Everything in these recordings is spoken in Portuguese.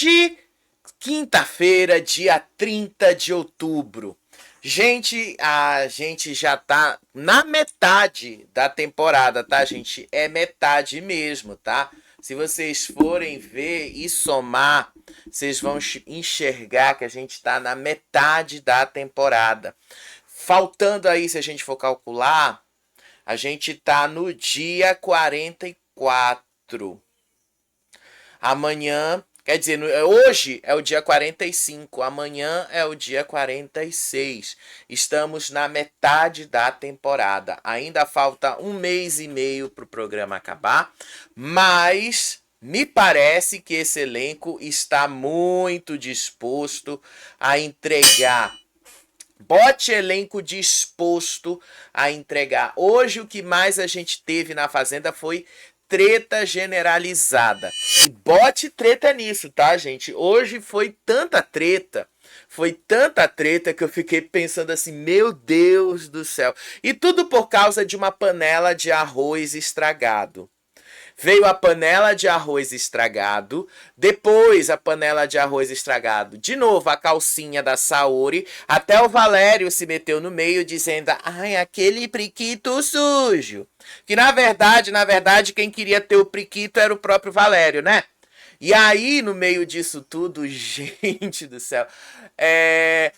Hoje, quinta-feira, dia 30 de outubro. Gente, a gente já tá na metade da temporada, tá, gente? É metade mesmo, tá? Se vocês forem ver e somar, vocês vão enxergar que a gente tá na metade da temporada. Faltando aí, se a gente for calcular, a gente tá no dia 44. Amanhã, quer dizer, hoje é o dia 45, amanhã é o dia 46. Estamos na metade da temporada. Ainda falta um mês e meio para o programa acabar, mas me parece que esse elenco está muito disposto a entregar. Bote elenco disposto a entregar. Hoje o que mais a gente teve na Fazenda foi treta generalizada. E bote treta nisso, tá, gente? Hoje foi tanta treta que eu fiquei pensando assim, meu Deus do céu. E tudo por causa de uma panela de arroz estragado. Veio a panela de arroz estragado, depois a panela de arroz estragado, de novo a calcinha da Saori, até o Valério se meteu no meio dizendo, ai, aquele priquito sujo. Que na verdade, quem queria ter o priquito era o próprio Valério, né? E aí, no meio disso tudo, gente do céu,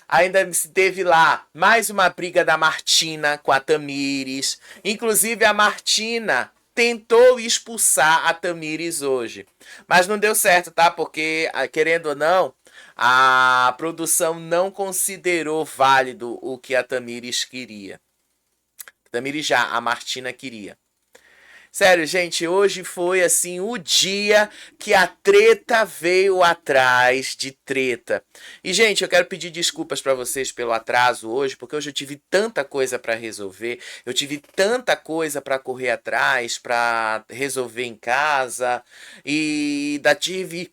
ainda teve lá mais uma briga da Martina com a Tamires. Inclusive, a Martina tentou expulsar a Tamires hoje. Mas não deu certo, tá? Porque, querendo ou não, a produção não considerou válido o que a Tamires queria. A Martina queria. Sério, gente, hoje foi assim o dia que a treta veio atrás de treta. E, gente, eu quero pedir desculpas para vocês pelo atraso hoje, porque hoje eu tive tanta coisa para resolver, eu tive tanta coisa para correr atrás, para resolver em casa, e ainda tive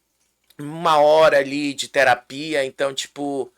uma hora ali de terapia, então, tipo,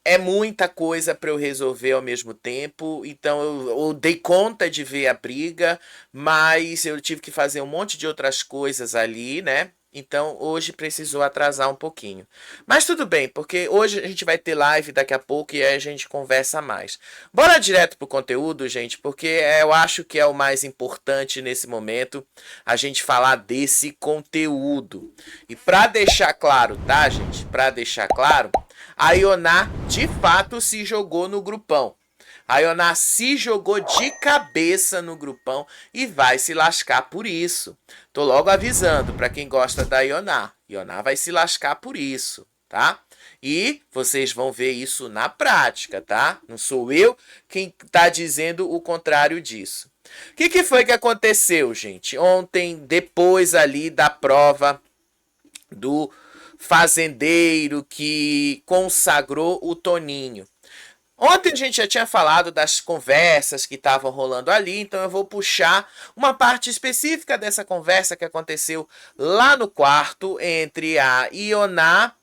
é muita coisa para eu resolver ao mesmo tempo, então eu dei conta de ver a briga, mas eu tive que fazer um monte de outras coisas ali, né? Então hoje precisou atrasar um pouquinho. Mas tudo bem, porque hoje a gente vai ter live daqui a pouco e aí a gente conversa mais. Bora direto pro conteúdo, gente, porque eu acho que é o mais importante nesse momento, a gente falar desse conteúdo. E para deixar claro, tá, gente? Para deixar claro, a Ioná de fato se jogou no grupão. A Ioná se jogou de cabeça no grupão e vai se lascar por isso. Tô logo avisando para quem gosta da Ioná. Ioná vai se lascar por isso, tá? E vocês vão ver isso na prática, tá? Não sou eu quem tá dizendo o contrário disso. O que foi que aconteceu, gente? Ontem, depois ali da prova do fazendeiro que consagrou o Toninho. Ontem a gente já tinha falado das conversas que estavam rolando ali, então eu vou puxar uma parte específica dessa conversa que aconteceu lá no quarto entre a Ioná,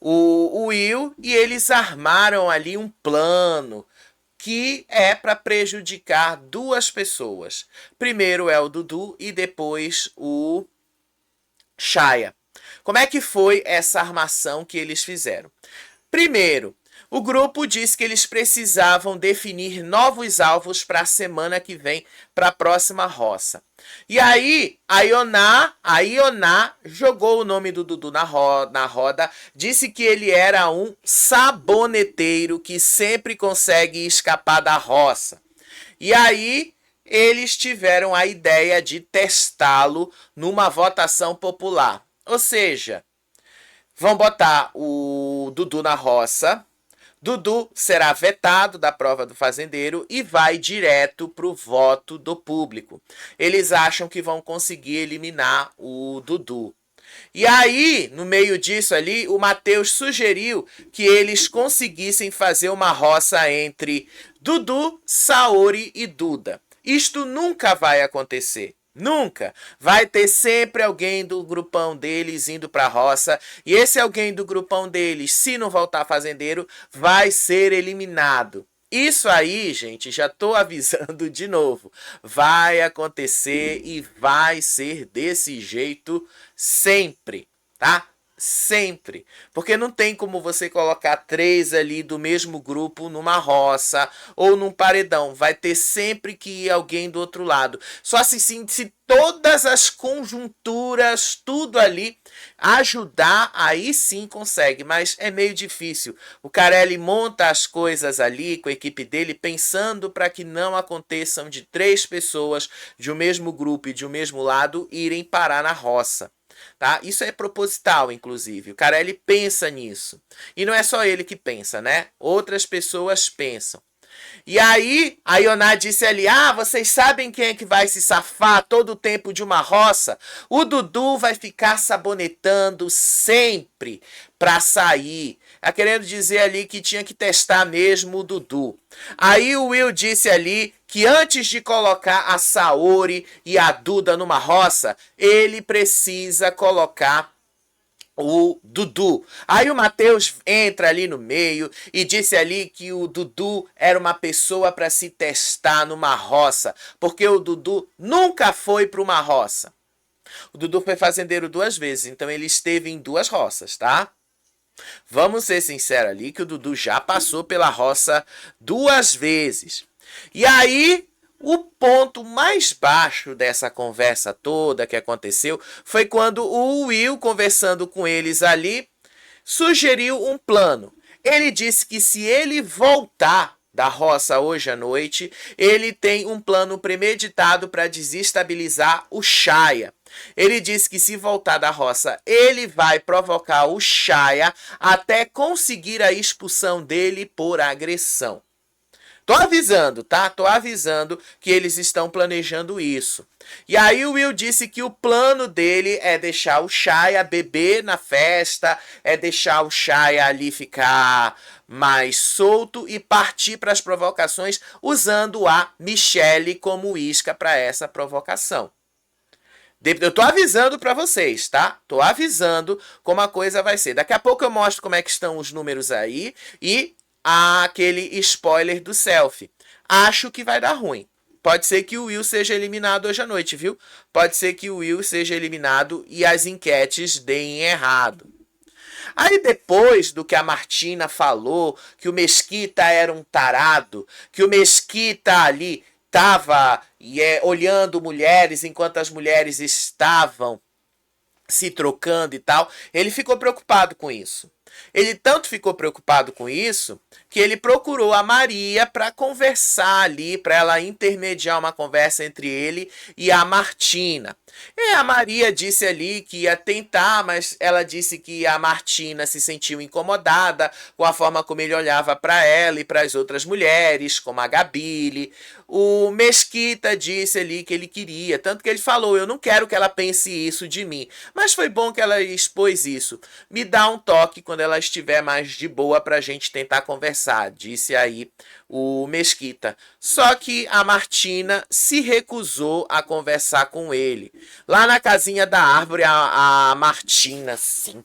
o Will, e eles armaram ali um plano que é para prejudicar duas pessoas. Primeiro é o Dudu e depois o Shaya. Como é que foi essa armação que eles fizeram? Primeiro, o grupo disse que eles precisavam definir novos alvos para a semana que vem, para a próxima roça. E aí, a Ioná jogou o nome do Dudu na roda, disse que ele era um saboneteiro que sempre consegue escapar da roça. E aí, eles tiveram a ideia de testá-lo numa votação popular. Ou seja, vão botar o Dudu na roça, Dudu será vetado da prova do fazendeiro e vai direto para o voto do público. Eles acham que vão conseguir eliminar o Dudu. E aí, no meio disso ali, o Matheus sugeriu que eles conseguissem fazer uma roça entre Dudu, Saori e Duda. Isto nunca vai acontecer. Nunca. Vai ter sempre alguém do grupão deles indo para a roça. E esse alguém do grupão deles, se não voltar fazendeiro, vai ser eliminado. Isso aí, gente, já tô avisando de novo. Vai acontecer e vai ser desse jeito sempre, tá? sempre. Porque não tem como você colocar 3 ali do mesmo grupo numa roça ou num paredão. Vai ter sempre que ir alguém do outro lado. Só se todas as conjunturas, tudo ali, ajudar, aí sim consegue. Mas é meio difícil. O Carelli monta as coisas ali com a equipe dele, pensando para que não aconteçam de 3 pessoas de um mesmo grupo e de um mesmo lado irem parar na roça. Tá? Isso é proposital, inclusive. O Carelli pensa nisso. E não é só ele que pensa, né? Outras pessoas pensam. E aí, a Ioná disse ali, vocês sabem quem é que vai se safar todo o tempo de uma roça? O Dudu vai ficar sabonetando sempre para sair. Tá querendo dizer ali que tinha que testar mesmo o Dudu. Aí o Will disse ali que antes de colocar a Saori e a Duda numa roça, ele precisa colocar o Dudu. Aí o Matheus entra ali no meio e disse ali que o Dudu era uma pessoa para se testar numa roça, porque o Dudu nunca foi para uma roça. O Dudu foi fazendeiro 2 vezes, então ele esteve em 2 roças, tá? Vamos ser sinceros ali que o Dudu já passou pela roça 2 vezes. E aí, o ponto mais baixo dessa conversa toda que aconteceu foi quando o Will, conversando com eles ali, sugeriu um plano. Ele disse que se ele voltar da roça hoje à noite, ele tem um plano premeditado para desestabilizar o Shaya. Ele disse que se voltar da roça, ele vai provocar o Shaya até conseguir a expulsão dele por agressão. Tô avisando, tá? Tô avisando que eles estão planejando isso. E aí o Will disse que o plano dele é deixar o Shaya beber na festa, é deixar o Shaya ali ficar mais solto e partir para as provocações usando a Michelle como isca para essa provocação. Eu tô avisando para vocês, tá? Tô avisando como a coisa vai ser. Daqui a pouco eu mostro como é que estão os números aí e aquele spoiler do selfie. Acho que vai dar ruim. Pode ser que o Will seja eliminado hoje à noite, viu? Pode ser que o Will seja eliminado e as enquetes deem errado. Aí depois do que a Martina falou, que o Mesquita era um tarado, que o Mesquita ali estava olhando mulheres enquanto as mulheres estavam se trocando e tal, ele ficou preocupado com isso. Ele tanto ficou preocupado com isso que ele procurou a Maria para conversar ali, para ela intermediar uma conversa entre ele e a Martina. E a Maria disse ali que ia tentar, mas ela disse que a Martina se sentiu incomodada com a forma como ele olhava para ela e para as outras mulheres, como a Gabile. O Mesquita disse ali que ele queria, tanto que ele falou, eu não quero que ela pense isso de mim. Mas foi bom que ela expôs isso. Me dá um toque quando ela estiver mais de boa pra gente tentar conversar, disse aí o Mesquita. Só que a Martina se recusou a conversar com ele. Lá na casinha da árvore, a Martina, sim,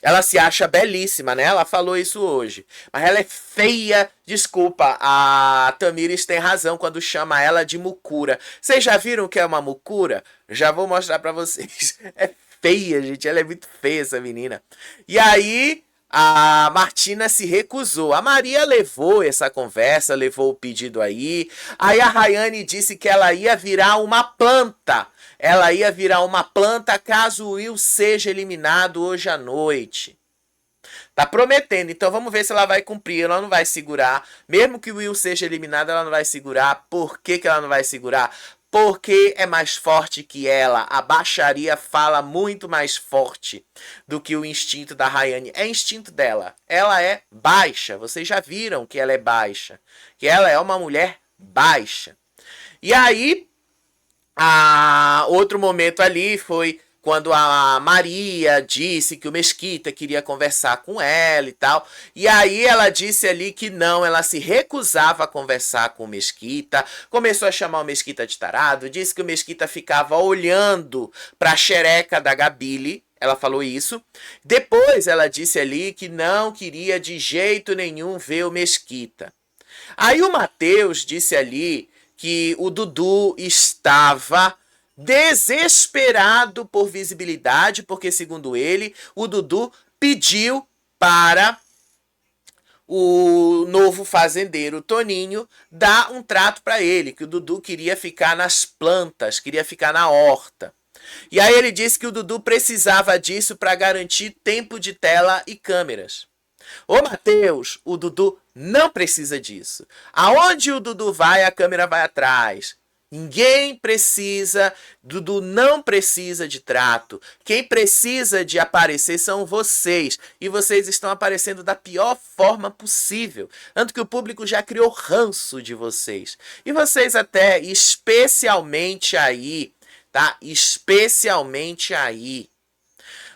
ela se acha belíssima, né? Ela falou isso hoje. Mas ela é feia. Desculpa, a Tamires tem razão quando chama ela de mucura. Vocês já viram o que é uma mucura? Já vou mostrar pra vocês. É feia, gente. Ela é muito feia, essa menina. E aí, a Martina se recusou. A Maria levou essa conversa, levou o pedido aí. Aí a Rayane disse que ela ia virar uma planta. Ela ia virar uma planta caso o Will seja eliminado hoje à noite. Tá prometendo, então vamos ver se ela vai cumprir. Ela não vai segurar. Mesmo que o Will seja eliminado, ela não vai segurar. Por que ela não vai segurar? Porque é mais forte que ela. A baixaria fala muito mais forte do que o instinto da Rayane. É instinto dela. Ela é baixa. Vocês já viram que ela é baixa. Que ela é uma mulher baixa. E aí, outro momento ali foi quando a Maria disse que o Mesquita queria conversar com ela e tal. E aí ela disse ali que não, ela se recusava a conversar com o Mesquita. Começou a chamar o Mesquita de tarado, disse que o Mesquita ficava olhando para a xereca da Gabile. Ela falou isso. Depois ela disse ali que não queria de jeito nenhum ver o Mesquita. Aí o Matheus disse ali que o Dudu estava desesperado por visibilidade, porque, segundo ele, o Dudu pediu para o novo fazendeiro Toninho dar um trato para ele, que o Dudu queria ficar nas plantas, queria ficar na horta. E aí ele disse que o Dudu precisava disso para garantir tempo de tela e câmeras. Ô Matheus, o Dudu não precisa disso. Aonde o Dudu vai, a câmera vai atrás. Ninguém precisa, Dudu não precisa de trato. Quem precisa de aparecer são vocês. E vocês estão aparecendo da pior forma possível. Tanto que o público já criou ranço de vocês. E vocês até, especialmente aí, tá? Especialmente aí.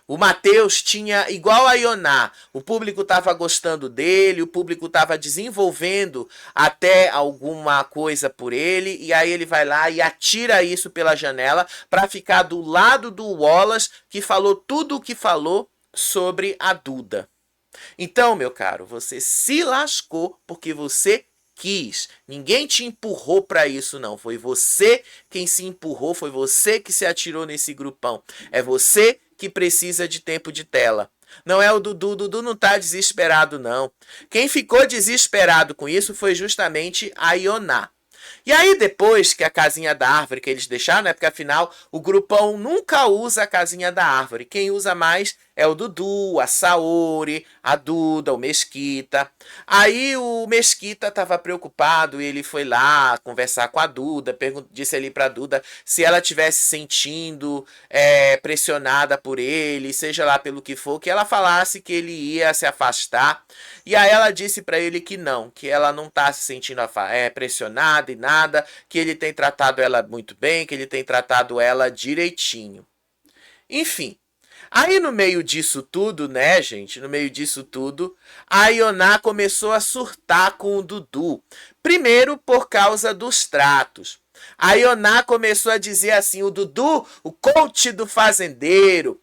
O Matheus tinha, igual a Ioná, o público estava gostando dele, o público estava desenvolvendo até alguma coisa por ele, e aí ele vai lá e atira isso pela janela para ficar do lado do Wallace, que falou tudo o que falou sobre a Duda. Então, meu caro, você se lascou porque você quis. Ninguém te empurrou para isso, não. Foi você quem se empurrou, foi você que se atirou nesse grupão. É você que precisa de tempo de tela. Não é o Dudu. O Dudu não tá desesperado, não. Quem ficou desesperado com isso foi justamente a Ioná. E aí depois que a casinha da árvore que eles deixaram, né? Porque afinal o grupão nunca usa a casinha da árvore. Quem usa mais é o Dudu, a Saori, a Duda, o Mesquita. Aí o Mesquita estava preocupado e ele foi lá conversar com a Duda, disse ali para a Duda se ela tivesse sentindo pressionada por ele, seja lá pelo que for, que ela falasse que ele ia se afastar. E aí ela disse para ele que não, que ela não está se sentindo pressionada e nada, que ele tem tratado ela muito bem, que ele tem tratado ela direitinho. Enfim. Aí no meio disso tudo, né, gente? No meio disso tudo, a Ioná começou a surtar com o Dudu. Primeiro por causa dos tratos. A Ioná começou a dizer assim, o Dudu, o coach do fazendeiro,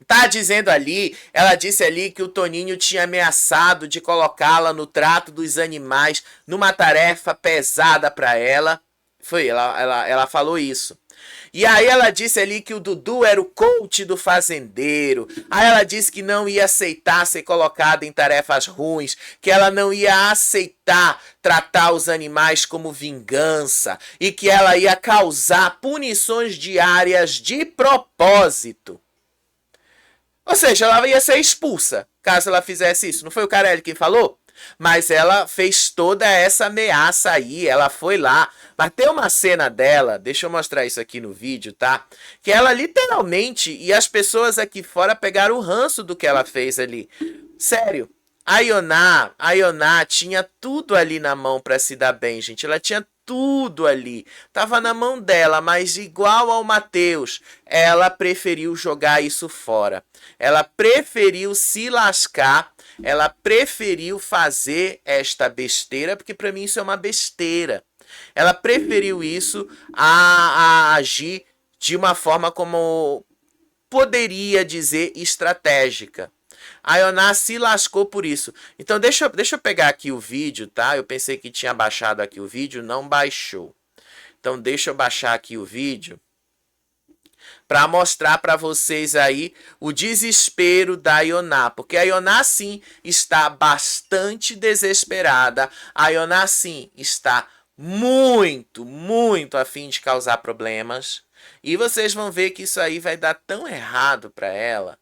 tá dizendo ali, ela disse ali que o Toninho tinha ameaçado de colocá-la no trato dos animais, numa tarefa pesada para ela. Ela falou isso. E aí ela disse ali que o Dudu era o coach do fazendeiro. Aí ela disse que não ia aceitar ser colocada em tarefas ruins, que ela não ia aceitar tratar os animais como vingança e que ela ia causar punições diárias de propósito. Ou seja, ela ia ser expulsa caso ela fizesse isso. Não foi o Carelli quem falou? Mas ela fez toda essa ameaça aí, ela foi lá. Mas tem uma cena dela, deixa eu mostrar isso aqui no vídeo, tá? Que ela literalmente, e as pessoas aqui fora pegaram o ranço do que ela fez ali. Sério, a Ioná tinha tudo ali na mão pra se dar bem, gente. Ela tinha tudo ali. Tava na mão dela, mas igual ao Matheus, ela preferiu jogar isso fora. Ela preferiu se lascar. Ela preferiu fazer esta besteira, porque para mim isso é uma besteira. Ela preferiu isso a agir de uma forma como poderia dizer estratégica. A Ioná se lascou por isso. Então deixa eu pegar aqui o vídeo, tá? Eu pensei que tinha baixado aqui o vídeo, não baixou. Então deixa eu baixar aqui o vídeo para mostrar para vocês aí o desespero da Ioná, porque a Ioná sim está bastante desesperada, a Ioná sim está muito a fim de causar problemas, e vocês vão ver que isso aí vai dar tão errado para ela,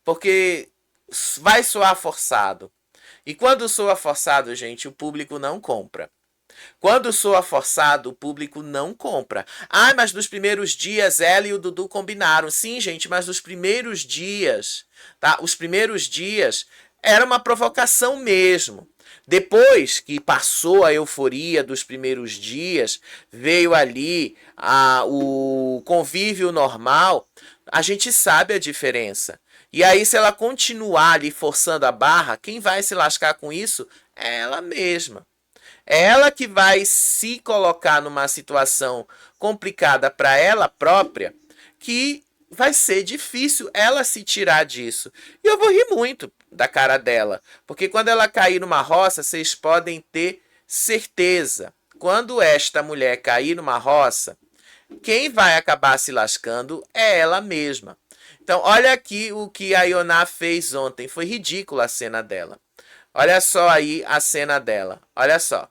porque vai soar forçado, e quando soa forçado, gente, o público não compra. Quando soa forçado, o público não compra. Ah, mas nos primeiros dias ela e o Dudu combinaram. Sim, gente, mas nos primeiros dias, tá? Os primeiros dias era uma provocação mesmo. Depois que passou a euforia dos primeiros dias, veio ali o convívio normal, a gente sabe a diferença. E aí, se ela continuar ali forçando a barra, quem vai se lascar com isso é ela mesma. É ela que vai se colocar numa situação complicada para ela própria, que vai ser difícil ela se tirar disso. E eu vou rir muito da cara dela, porque quando ela cair numa roça, vocês podem ter certeza. Quando esta mulher cair numa roça, quem vai acabar se lascando é ela mesma. Então, olha aqui o que a Ioná fez ontem. Foi ridícula a cena dela. Olha só aí a cena dela. Olha só.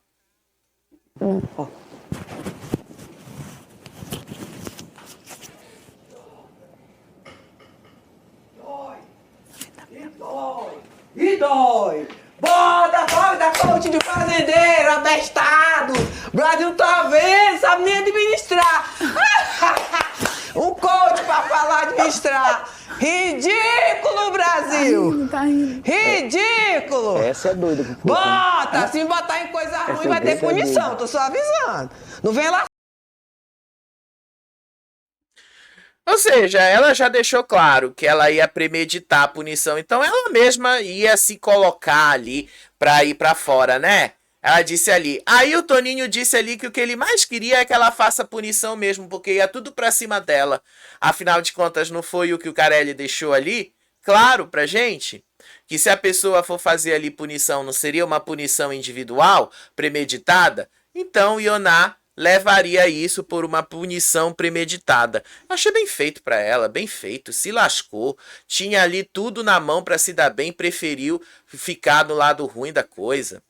E dói! Bota fora da coach de fazendeiro, abestado! Brasil tá vendo, sabe nem administrar! Um coach pra falar administrar! Ridículo, Brasil! Tá rindo. Ridículo! Essa é doida. Bota! Se botar em coisa ruim vai ter punição, tô só avisando. Não vem lá. Ou seja, ela já deixou claro que ela ia premeditar a punição, então ela mesma ia se colocar ali pra ir pra fora, né? Ela disse ali. Aí o Toninho disse ali que o que ele mais queria é que ela faça punição mesmo, porque ia tudo pra cima dela. Afinal de contas, não foi o que o Carelli deixou ali? Claro pra gente que se a pessoa for fazer ali punição, não seria uma punição individual, premeditada? Então Ioná levaria isso por uma punição premeditada. Achei bem feito pra ela, bem feito, se lascou, tinha ali tudo na mão pra se dar bem, preferiu ficar do lado ruim da coisa.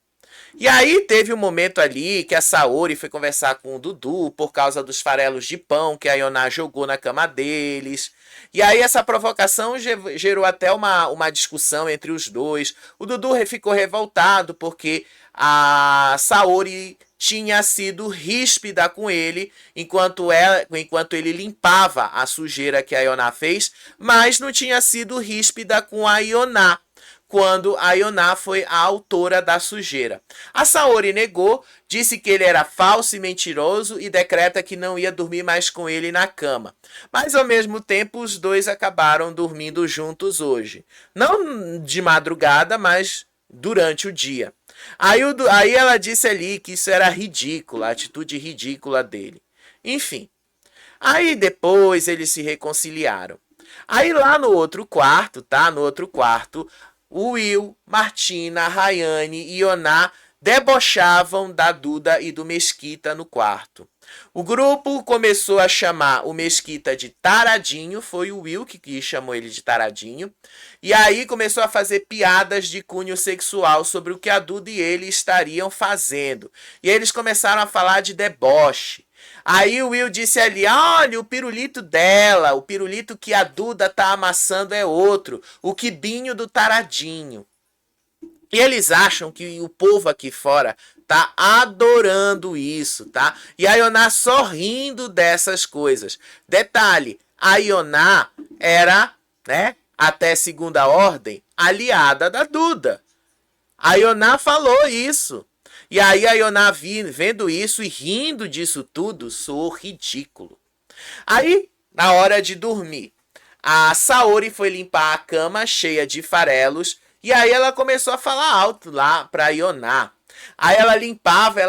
E aí teve um momento ali que a Saori foi conversar com o Dudu por causa dos farelos de pão que a Ioná jogou na cama deles. E aí essa provocação gerou até uma discussão entre os dois. O Dudu ficou revoltado porque a Saori tinha sido ríspida com ele enquanto ele limpava a sujeira que a Ioná fez, mas não tinha sido ríspida com a Ioná quando a Ioná foi a autora da sujeira. A Saori negou, disse que ele era falso e mentiroso e decreta que não ia dormir mais com ele na cama. Mas ao mesmo tempo os dois acabaram dormindo juntos hoje. Não de madrugada, mas durante o dia. Aí ela disse ali que isso era ridículo, a atitude ridícula dele. Enfim. Aí depois eles se reconciliaram. Aí lá no outro quarto, tá? No outro quarto, o Will, Martina, Rayane e Ioná debochavam da Duda e do Mesquita no quarto. O grupo começou a chamar o Mesquita de taradinho, foi o Will que chamou ele de taradinho, e aí começou a fazer piadas de cunho sexual sobre o que a Duda e ele estariam fazendo. E eles começaram a falar de deboche. Aí o Will disse ali, olha, o pirulito dela, o pirulito que a Duda tá amassando é outro, o quibinho do taradinho. E eles acham que o povo aqui fora tá adorando isso, tá? E a Ioná só rindo dessas coisas. Detalhe, a Ioná era, né, até segunda ordem, aliada da Duda. A Ioná falou isso. E aí a Ioná vendo isso e rindo disso tudo, soou ridículo. Aí, na hora de dormir, a Saori foi limpar a cama cheia de farelos e aí ela começou a falar alto lá pra Ioná. Aí ela limpava,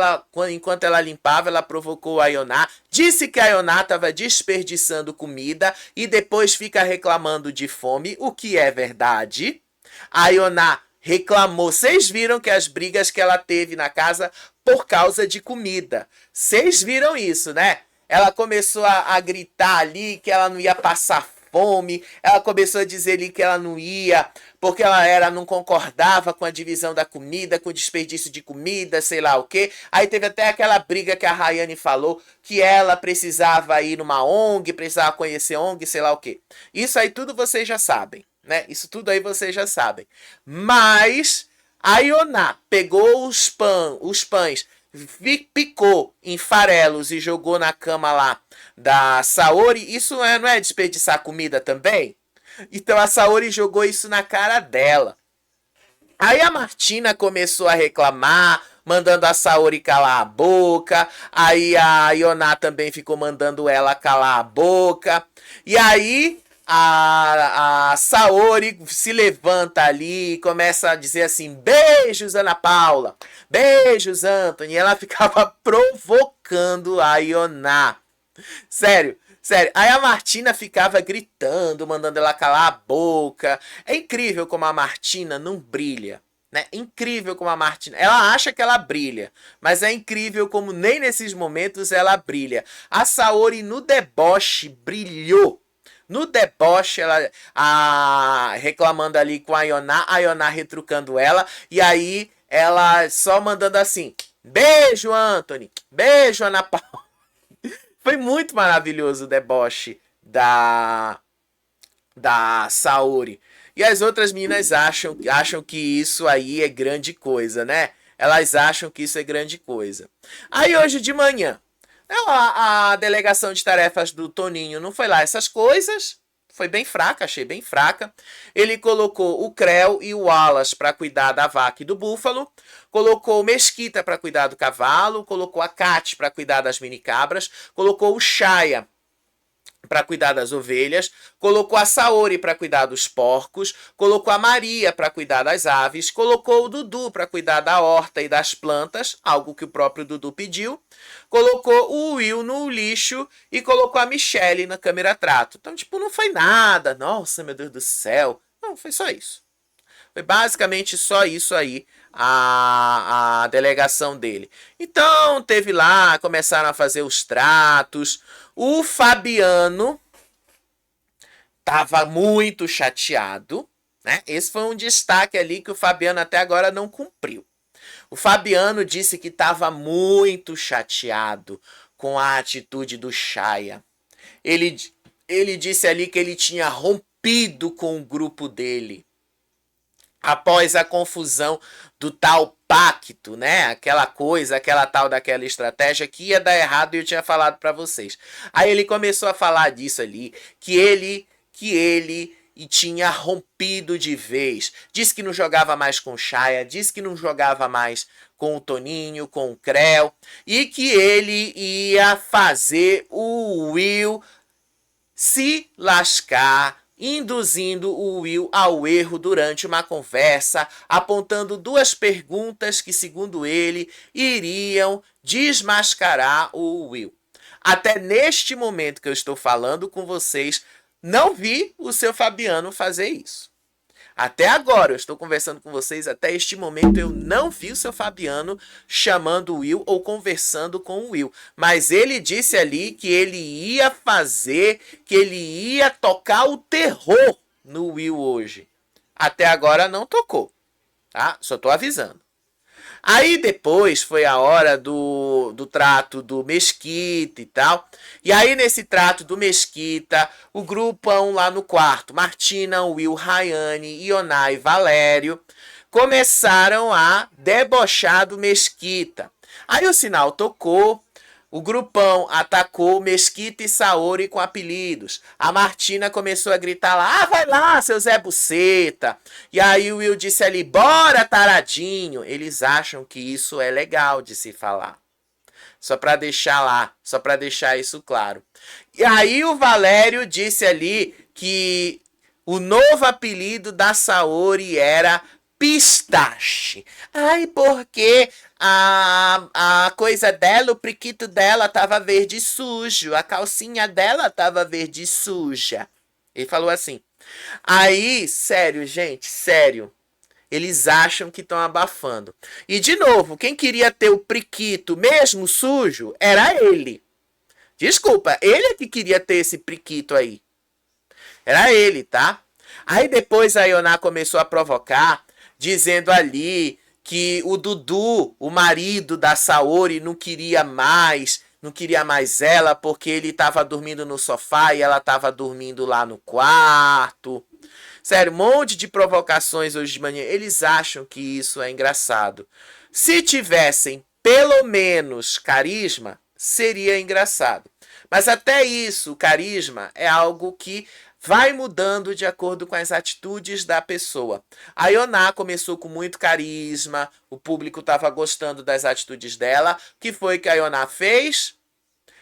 enquanto ela limpava, ela provocou a Ioná, disse que a Ioná estava desperdiçando comida e depois fica reclamando de fome, o que é verdade. A Ioná reclamou. Vocês viram que as brigas que ela teve na casa por causa de comida. Vocês viram isso, né? Ela começou a gritar ali que ela não ia passar fome. Ela começou a dizer ali que ela não ia, porque ela não concordava com a divisão da comida, com o desperdício de comida, sei lá o quê. Aí teve até aquela briga que a Rayane falou que ela precisava ir numa ONG, precisava conhecer ONG, sei lá o quê. Isso aí tudo vocês já sabem, né? Isso tudo aí vocês já sabem. Mas a Ioná pegou os pães, picou em farelos e jogou na cama lá da Saori. Isso não é desperdiçar comida também? Então a Saori jogou isso na cara dela. Aí a Martina começou a reclamar, mandando a Saori calar a boca. Aí a Ioná também ficou mandando ela calar a boca. E aí a Saori se levanta ali e começa a dizer assim, beijos Ana Paula, beijos Anthony. E ela ficava provocando a Ioná. Sério. Aí a Martina ficava gritando, mandando ela calar a boca. É incrível como a Martina não brilha. Né? Incrível como a Martina... Ela acha que ela brilha, mas é incrível como nem nesses momentos ela brilha. A Saori no deboche brilhou. No deboche, ela reclamando ali com a Ioná retrucando ela, e aí ela só mandando assim, beijo, Anthony, beijo, Ana Paula. Foi muito maravilhoso o deboche da Saori. E as outras meninas acham que isso aí é grande coisa, né? Elas acham que isso é grande coisa. Aí hoje de manhã, a delegação de tarefas do Toninho não foi lá essas coisas. Foi bem fraca, achei bem fraca. Ele colocou o Creu e o Wallace para cuidar da vaca e do búfalo. Colocou o Mesquita para cuidar do cavalo. Colocou a Kat para cuidar das minicabras. Colocou o Shaya para cuidar das ovelhas, colocou a Saori para cuidar dos porcos, colocou a Maria para cuidar das aves, colocou o Dudu para cuidar da horta e das plantas, algo que o próprio Dudu pediu, colocou o Will no lixo e colocou a Michelle na câmera-trato. Então, tipo, não foi nada, nossa, meu Deus do céu. Não, foi só isso. Foi basicamente só isso aí, a delegação dele. Então, teve lá, começaram a fazer os tratos. O Fabiano estava muito chateado, né? Esse foi um destaque ali que o Fabiano até agora não cumpriu. O Fabiano disse que estava muito chateado com a atitude do Shaya. Ele disse ali que ele tinha rompido com o grupo dele após a confusão do tal pacto, né? Aquela coisa, aquela tal daquela estratégia que ia dar errado e eu tinha falado para vocês. Aí ele começou a falar disso ali, que ele e tinha rompido de vez. Disse que não jogava mais com o Shaya, disse que não jogava mais com o Toninho, com o Creu, e que ele ia fazer o Will se lascar, induzindo o Will ao erro durante uma conversa, apontando duas perguntas que, segundo ele, iriam desmascarar o Will. Até neste momento que eu estou falando com vocês, não vi o seu Fabiano fazer isso. Até agora, eu estou conversando com vocês, até este momento eu não vi o seu Fabiano chamando o Will ou conversando com o Will. Mas ele disse ali que ele ia fazer, que ele ia tocar o terror no Will hoje. Até agora não tocou, tá? Só estou avisando. Aí depois foi a hora do trato do Mesquita e tal. E aí nesse trato do Mesquita, o grupão lá no quarto, Martina, Will, Rayane, Ioná e Valério, começaram a debochar do Mesquita. Aí o sinal tocou. O grupão atacou Mesquita e Saori com apelidos. A Martina começou a gritar lá, vai lá, seu Zé Buceta. E aí o Will disse ali, bora, taradinho. Eles acham que isso é legal de se falar. Só para deixar lá, só para deixar isso claro. E aí o Valério disse ali que o novo apelido da Saori era Pistache. Ai, porque a coisa dela, o priquito dela tava verde sujo, a calcinha dela tava verde suja. Ele falou assim. Aí, sério, gente, sério. Eles acham que estão abafando. E, de novo, quem queria ter o priquito mesmo sujo era ele. Desculpa, ele é que queria ter esse priquito aí. Era ele, tá? Aí depois a Ioná começou a provocar, dizendo ali que o Dudu, o marido da Saori, não queria mais ela porque ele estava dormindo no sofá e ela estava dormindo lá no quarto. Sério, um monte de provocações hoje de manhã. Eles acham que isso é engraçado. Se tivessem pelo menos carisma, seria engraçado. Mas até isso, o carisma é algo que vai mudando de acordo com as atitudes da pessoa. A Ioná começou com muito carisma, o público estava gostando das atitudes dela. O que foi que a Ioná fez?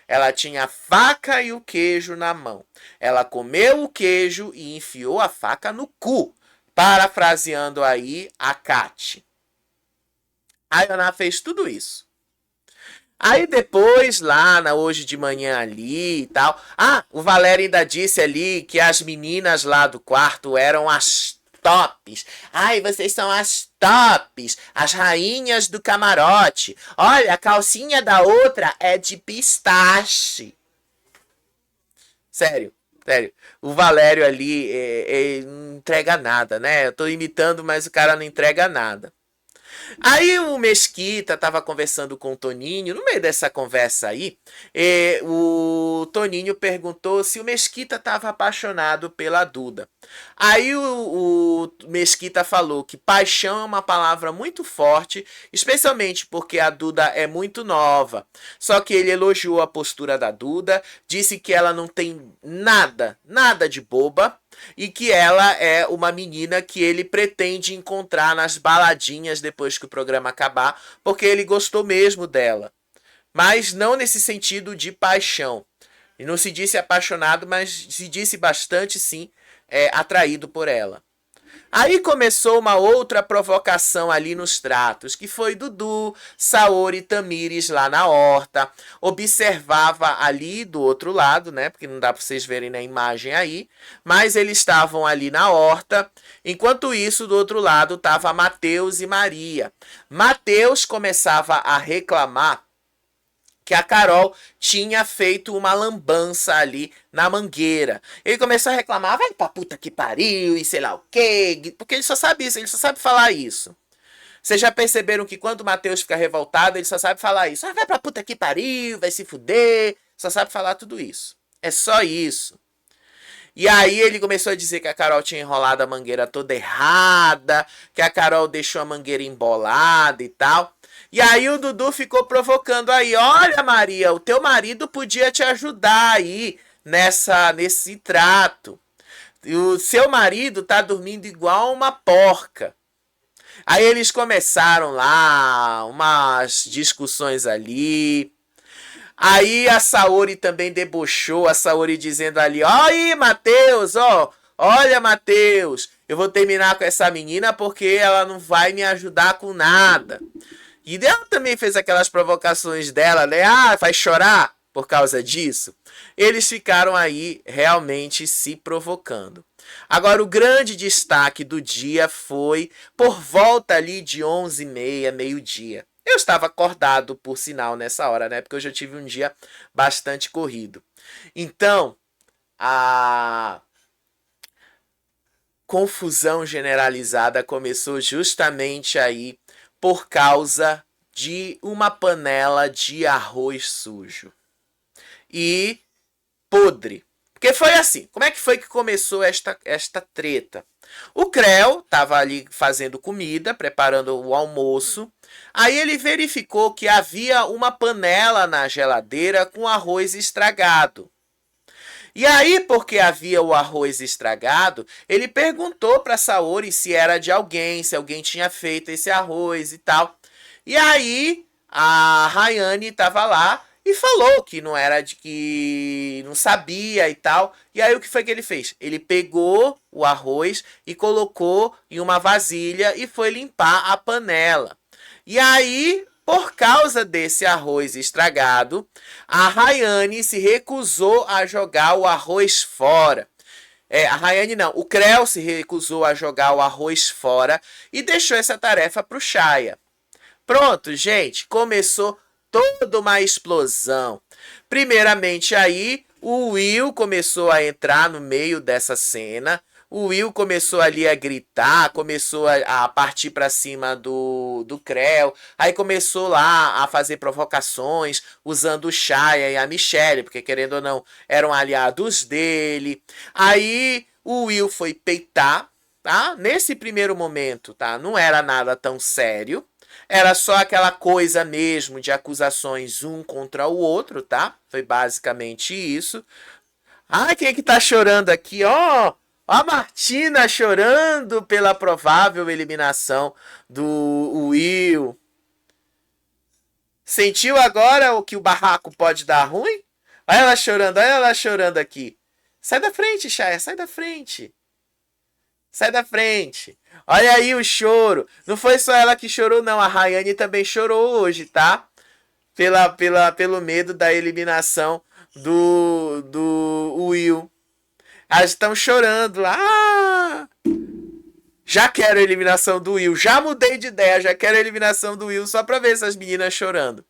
Ela tinha a faca e o queijo na mão. Ela comeu o queijo e enfiou a faca no cu, parafraseando aí a Kat. A Ioná fez tudo isso. Aí depois, lá na hoje de manhã ali e tal. Ah, o Valério ainda disse ali que as meninas lá do quarto eram as tops. Ai, vocês são as tops, as rainhas do camarote. Olha, a calcinha da outra é de pistache. Sério, sério. O Valério ali não entrega nada, né? Eu tô imitando, mas o cara não entrega nada. Aí o Mesquita tava conversando com o Toninho. No meio dessa conversa aí, o Toninho perguntou se o Mesquita tava apaixonado pela Duda. Aí o Mesquita falou que paixão é uma palavra muito forte, especialmente porque a Duda é muito nova. Só que ele elogiou a postura da Duda, disse que ela não tem nada de boba, e que ela é uma menina que ele pretende encontrar nas baladinhas depois que o programa acabar, porque ele gostou mesmo dela. Mas não nesse sentido de paixão. E não se disse apaixonado, mas se disse bastante, sim, atraído por ela. Aí começou uma outra provocação ali nos tratos, que foi Dudu, Saori e Tamires lá na horta. Observava ali do outro lado, né? Porque não dá para vocês verem na imagem aí. Mas eles estavam ali na horta. Enquanto isso, do outro lado, estava Matheus e Maria. Matheus começava a reclamar que a Carol tinha feito uma lambança ali na mangueira. Ele começou a reclamar, vai pra puta que pariu, e sei lá o quê, porque ele só sabe isso, ele só sabe falar isso. Vocês já perceberam que quando o Matheus fica revoltado, ele só sabe falar isso. Ah, vai pra puta que pariu, vai se fuder, só sabe falar tudo isso. É só isso. E aí ele começou a dizer que a Carol tinha enrolado a mangueira toda errada, que a Carol deixou a mangueira embolada e tal. E aí o Dudu ficou provocando aí, olha Maria, o teu marido podia te ajudar aí nesse trato. E o seu marido tá dormindo igual uma porca. Aí eles começaram lá, umas discussões ali. Aí a Saori também debochou, a Saori dizendo ali, ó aí Matheus, ó, olha Matheus, eu vou terminar com essa menina porque ela não vai me ajudar com nada. E ela também fez aquelas provocações dela, né? Ah, vai chorar por causa disso. Eles ficaram aí realmente se provocando. Agora, o grande destaque do dia foi por volta ali de 11h30, meio-dia. Eu estava acordado, por sinal, nessa hora, né? Porque eu já tive um dia bastante corrido. Então, a confusão generalizada começou justamente aí por causa de uma panela de arroz sujo e podre. Porque foi assim, como é que foi que começou esta treta? O Creu estava ali fazendo comida, preparando o almoço. Aí ele verificou que havia uma panela na geladeira com arroz estragado. E aí, porque havia o arroz estragado, ele perguntou para Saori se era de alguém, se alguém tinha feito esse arroz e tal. E aí, a Rayane estava lá e falou que não era de que não sabia e tal. E aí o que foi que ele fez? Ele pegou o arroz e colocou em uma vasilha e foi limpar a panela. E aí, por causa desse arroz estragado, a Rayane se recusou a jogar o arroz fora. A Rayane não, o Creu se recusou a jogar o arroz fora e deixou essa tarefa para o Chaya. Pronto, gente, começou toda uma explosão. Primeiramente aí, o Will começou a entrar no meio dessa cena. O Will começou ali a gritar, começou a partir para cima do Creu. Aí começou lá a fazer provocações, usando o Chaya e a Michelle, porque querendo ou não, eram aliados dele. Aí o Will foi peitar, tá? Nesse primeiro momento, tá? Não era nada tão sério. Era só aquela coisa mesmo de acusações um contra o outro, tá? Foi basicamente isso. Ai, quem é que tá chorando aqui? Ó, a Martina chorando pela provável eliminação do Will. Sentiu agora o que o barraco pode dar ruim? Olha ela chorando aqui. Sai da frente, Chaya, sai da frente. Sai da frente. Olha aí o choro. Não foi só ela que chorou, não. A Rayane também chorou hoje, tá? Pelo medo da eliminação do Will. Elas estão chorando lá. Já quero a eliminação do Will. Já mudei de ideia, já quero a eliminação do Will só pra ver essas meninas chorando.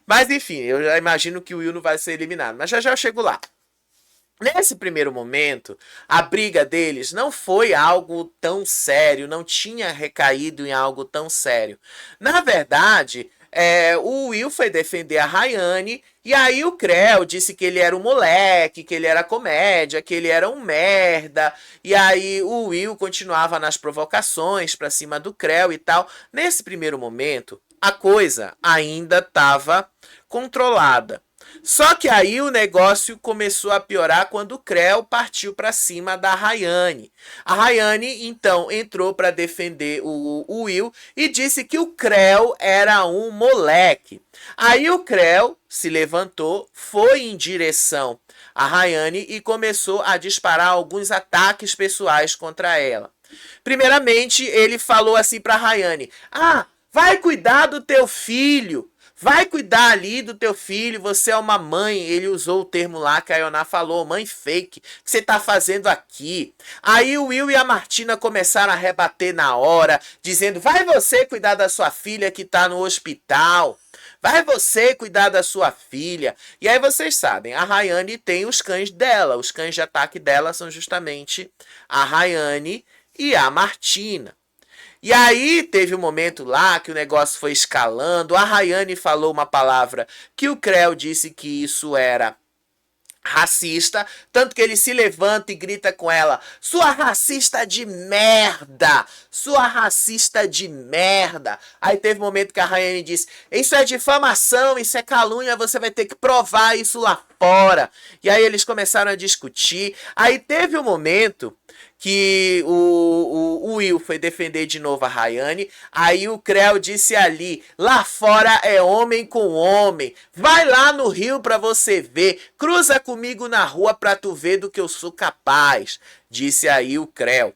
Mas enfim, eu já imagino que o Will não vai ser eliminado. Mas já já eu chego lá. Nesse primeiro momento, a briga deles não foi algo tão sério, não tinha recaído em algo tão sério. Na verdade, o Will foi defender a Rayane, e aí o Creu disse que ele era um moleque, que ele era comédia, que ele era um merda, e aí o Will continuava nas provocações pra cima do Creu e tal. Nesse primeiro momento, a coisa ainda estava controlada. Só que aí o negócio começou a piorar quando o Creu partiu para cima da Rayane. A Rayane então entrou para defender o Will e disse que o Creu era um moleque. Aí o Creu se levantou, foi em direção a Rayane e começou a disparar alguns ataques pessoais contra ela. Primeiramente, ele falou assim para Rayane: "Ah, vai cuidar do teu filho. Vai cuidar ali do teu filho, você é uma mãe." Ele usou o termo lá que a Ioná falou, mãe fake, que você tá fazendo aqui? Aí o Will e a Martina começaram a rebater na hora, dizendo: vai você cuidar da sua filha que tá no hospital. Vai você cuidar da sua filha. E aí vocês sabem, a Rayane tem os cães dela. Os cães de ataque dela são justamente a Rayane e a Martina. E aí teve um momento lá que o negócio foi escalando, a Rayane falou uma palavra que o Creu disse que isso era racista, tanto que ele se levanta e grita com ela: sua racista de merda, sua racista de merda. Aí teve um momento que a Rayane disse: isso é difamação, isso é calúnia, você vai ter que provar isso lá fora. E aí eles começaram a discutir. Aí teve um momento que o Will foi defender de novo a Rayane. Aí o Creu disse ali: lá fora é homem com homem. Vai lá no Rio pra você ver. Cruza comigo na rua pra tu ver do que eu sou capaz. Disse aí o Creu.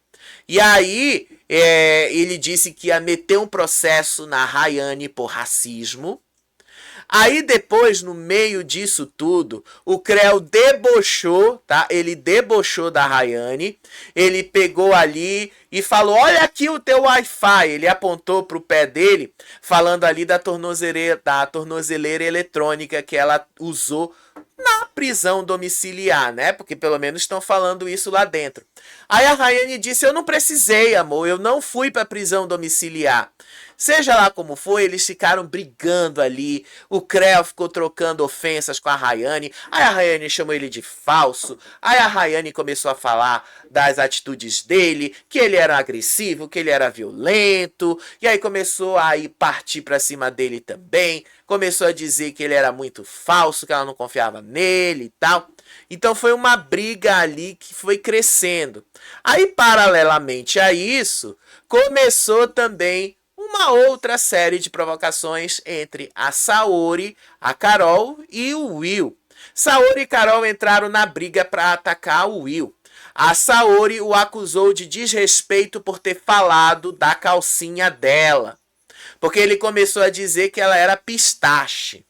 E aí ele disse que ia meter um processo na Rayane por racismo. Aí depois, no meio disso tudo, o Creu debochou, tá? Ele debochou da Rayane. Ele pegou ali e falou: olha aqui o teu Wi-Fi. Ele apontou pro pé dele, falando ali da tornozeleira eletrônica que ela usou na prisão domiciliar, né? Porque pelo menos estão falando isso lá dentro. Aí a Rayane disse: eu não precisei, amor, eu não fui pra prisão domiciliar. Seja lá como foi, eles ficaram brigando ali. O Creu ficou trocando ofensas com a Rayane. Aí a Rayane chamou ele de falso. Aí a Rayane começou a falar das atitudes dele, que ele era agressivo, que ele era violento. E aí começou a ir partir pra cima dele também. Começou a dizer que ele era muito falso, que ela não confiava nele e tal. Então foi uma briga ali que foi crescendo. Aí, paralelamente a isso, começou também uma outra série de provocações entre a Saori, a Carol e o Will. Saori e Carol entraram na briga para atacar o Will. A Saori o acusou de desrespeito por ter falado da calcinha dela, porque ele começou a dizer que ela era pistache.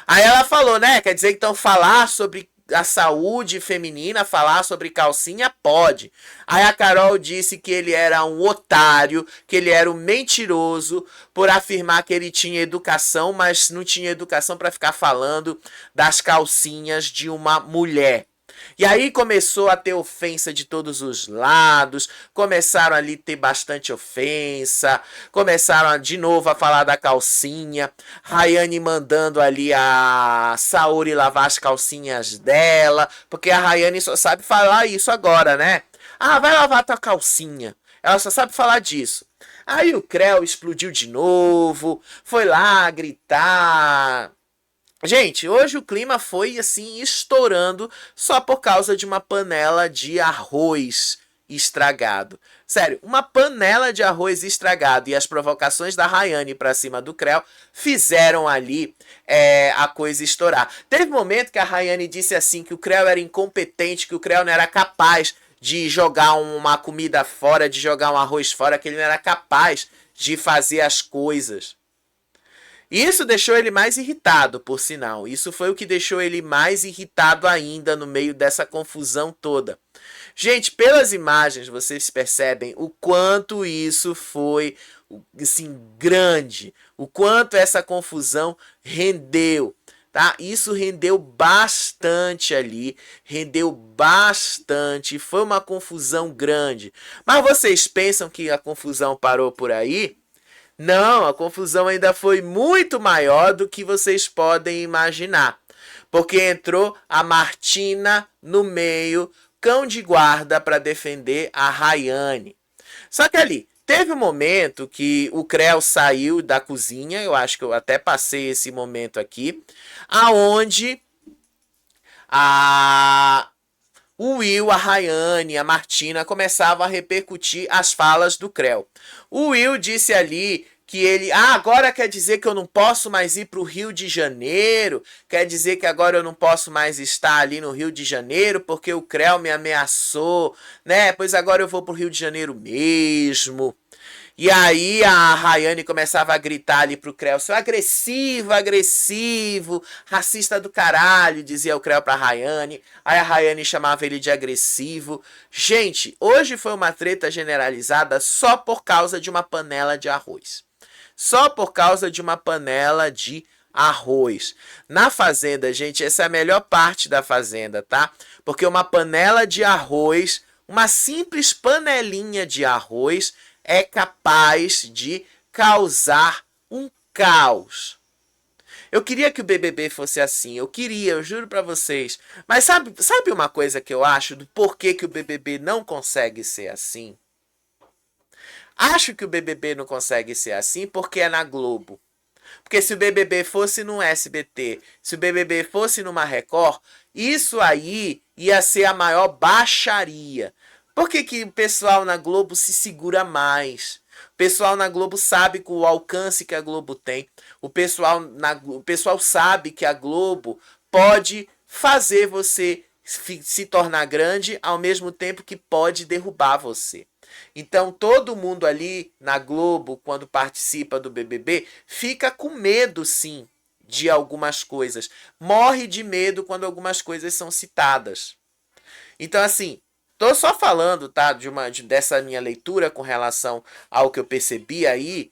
Aí ela falou, né? Quer dizer que então falar sobre a saúde feminina, falar sobre calcinha, pode. Aí a Carol disse que ele era um otário, que ele era um mentiroso por afirmar que ele tinha educação, mas não tinha educação para ficar falando das calcinhas de uma mulher. E aí começou a ter ofensa de todos os lados, começaram ali a ter bastante ofensa, começaram de novo a falar da calcinha, Rayane mandando ali a Saori lavar as calcinhas dela, porque a Rayane só sabe falar isso agora, né? Ah, vai lavar tua calcinha. Ela só sabe falar disso. Aí o Creu explodiu de novo, foi lá gritar. Gente, hoje o clima foi assim estourando só por causa de uma panela de arroz estragado. Sério, uma panela de arroz estragado e as provocações da Rayane pra cima do Creu fizeram ali a coisa estourar. Teve um momento que a Rayane disse assim que o Creu era incompetente, que o Creu não era capaz de jogar uma comida fora, de jogar um arroz fora, que ele não era capaz de fazer as coisas. Isso deixou ele mais irritado, por sinal. Isso foi o que deixou ele mais irritado ainda no meio dessa confusão toda. Gente, pelas imagens vocês percebem o quanto isso foi assim, grande, o quanto essa confusão rendeu. Tá? Isso rendeu bastante ali, rendeu bastante, foi uma confusão grande. Mas vocês pensam que a confusão parou por aí? Não, a confusão ainda foi muito maior do que vocês podem imaginar. Porque entrou a Martina no meio, cão de guarda para defender a Rayane. Só que ali, teve um momento que o Creu saiu da cozinha, eu acho que eu até passei esse momento aqui, aonde o Will, a Rayane, a Martina começavam a repercutir as falas do Creu. O Will disse ali que ele, agora quer dizer que eu não posso mais ir para o Rio de Janeiro, quer dizer que agora eu não posso mais estar ali no Rio de Janeiro porque o Creu me ameaçou, né? Pois agora eu vou para o Rio de Janeiro mesmo. E aí a Rayane começava a gritar ali pro Creu, seu agressivo, agressivo, racista do caralho, dizia o Creu pra Rayane. Aí a Rayane chamava ele de agressivo. Gente, hoje foi uma treta generalizada só por causa de uma panela de arroz. Só por causa de uma panela de arroz. Na fazenda, gente, essa é a melhor parte da fazenda, tá? Porque uma panela de arroz, uma simples panelinha de arroz, é capaz de causar um caos. Eu queria que o BBB fosse assim, eu juro pra vocês. Mas sabe uma coisa que eu acho do porquê que o BBB não consegue ser assim? Acho que o BBB não consegue ser assim porque é na Globo. Porque se o BBB fosse no SBT, se o BBB fosse numa Record, isso aí ia ser a maior baixaria. Por que o pessoal na Globo se segura mais? O pessoal na Globo sabe com o alcance que a Globo tem. O pessoal sabe que a Globo pode fazer você se tornar grande ao mesmo tempo que pode derrubar você. Então todo mundo ali na Globo, quando participa do BBB, fica com medo sim de algumas coisas. Morre de medo quando algumas coisas são citadas. Então assim, tô só falando, tá, dessa minha leitura com relação ao que eu percebi aí,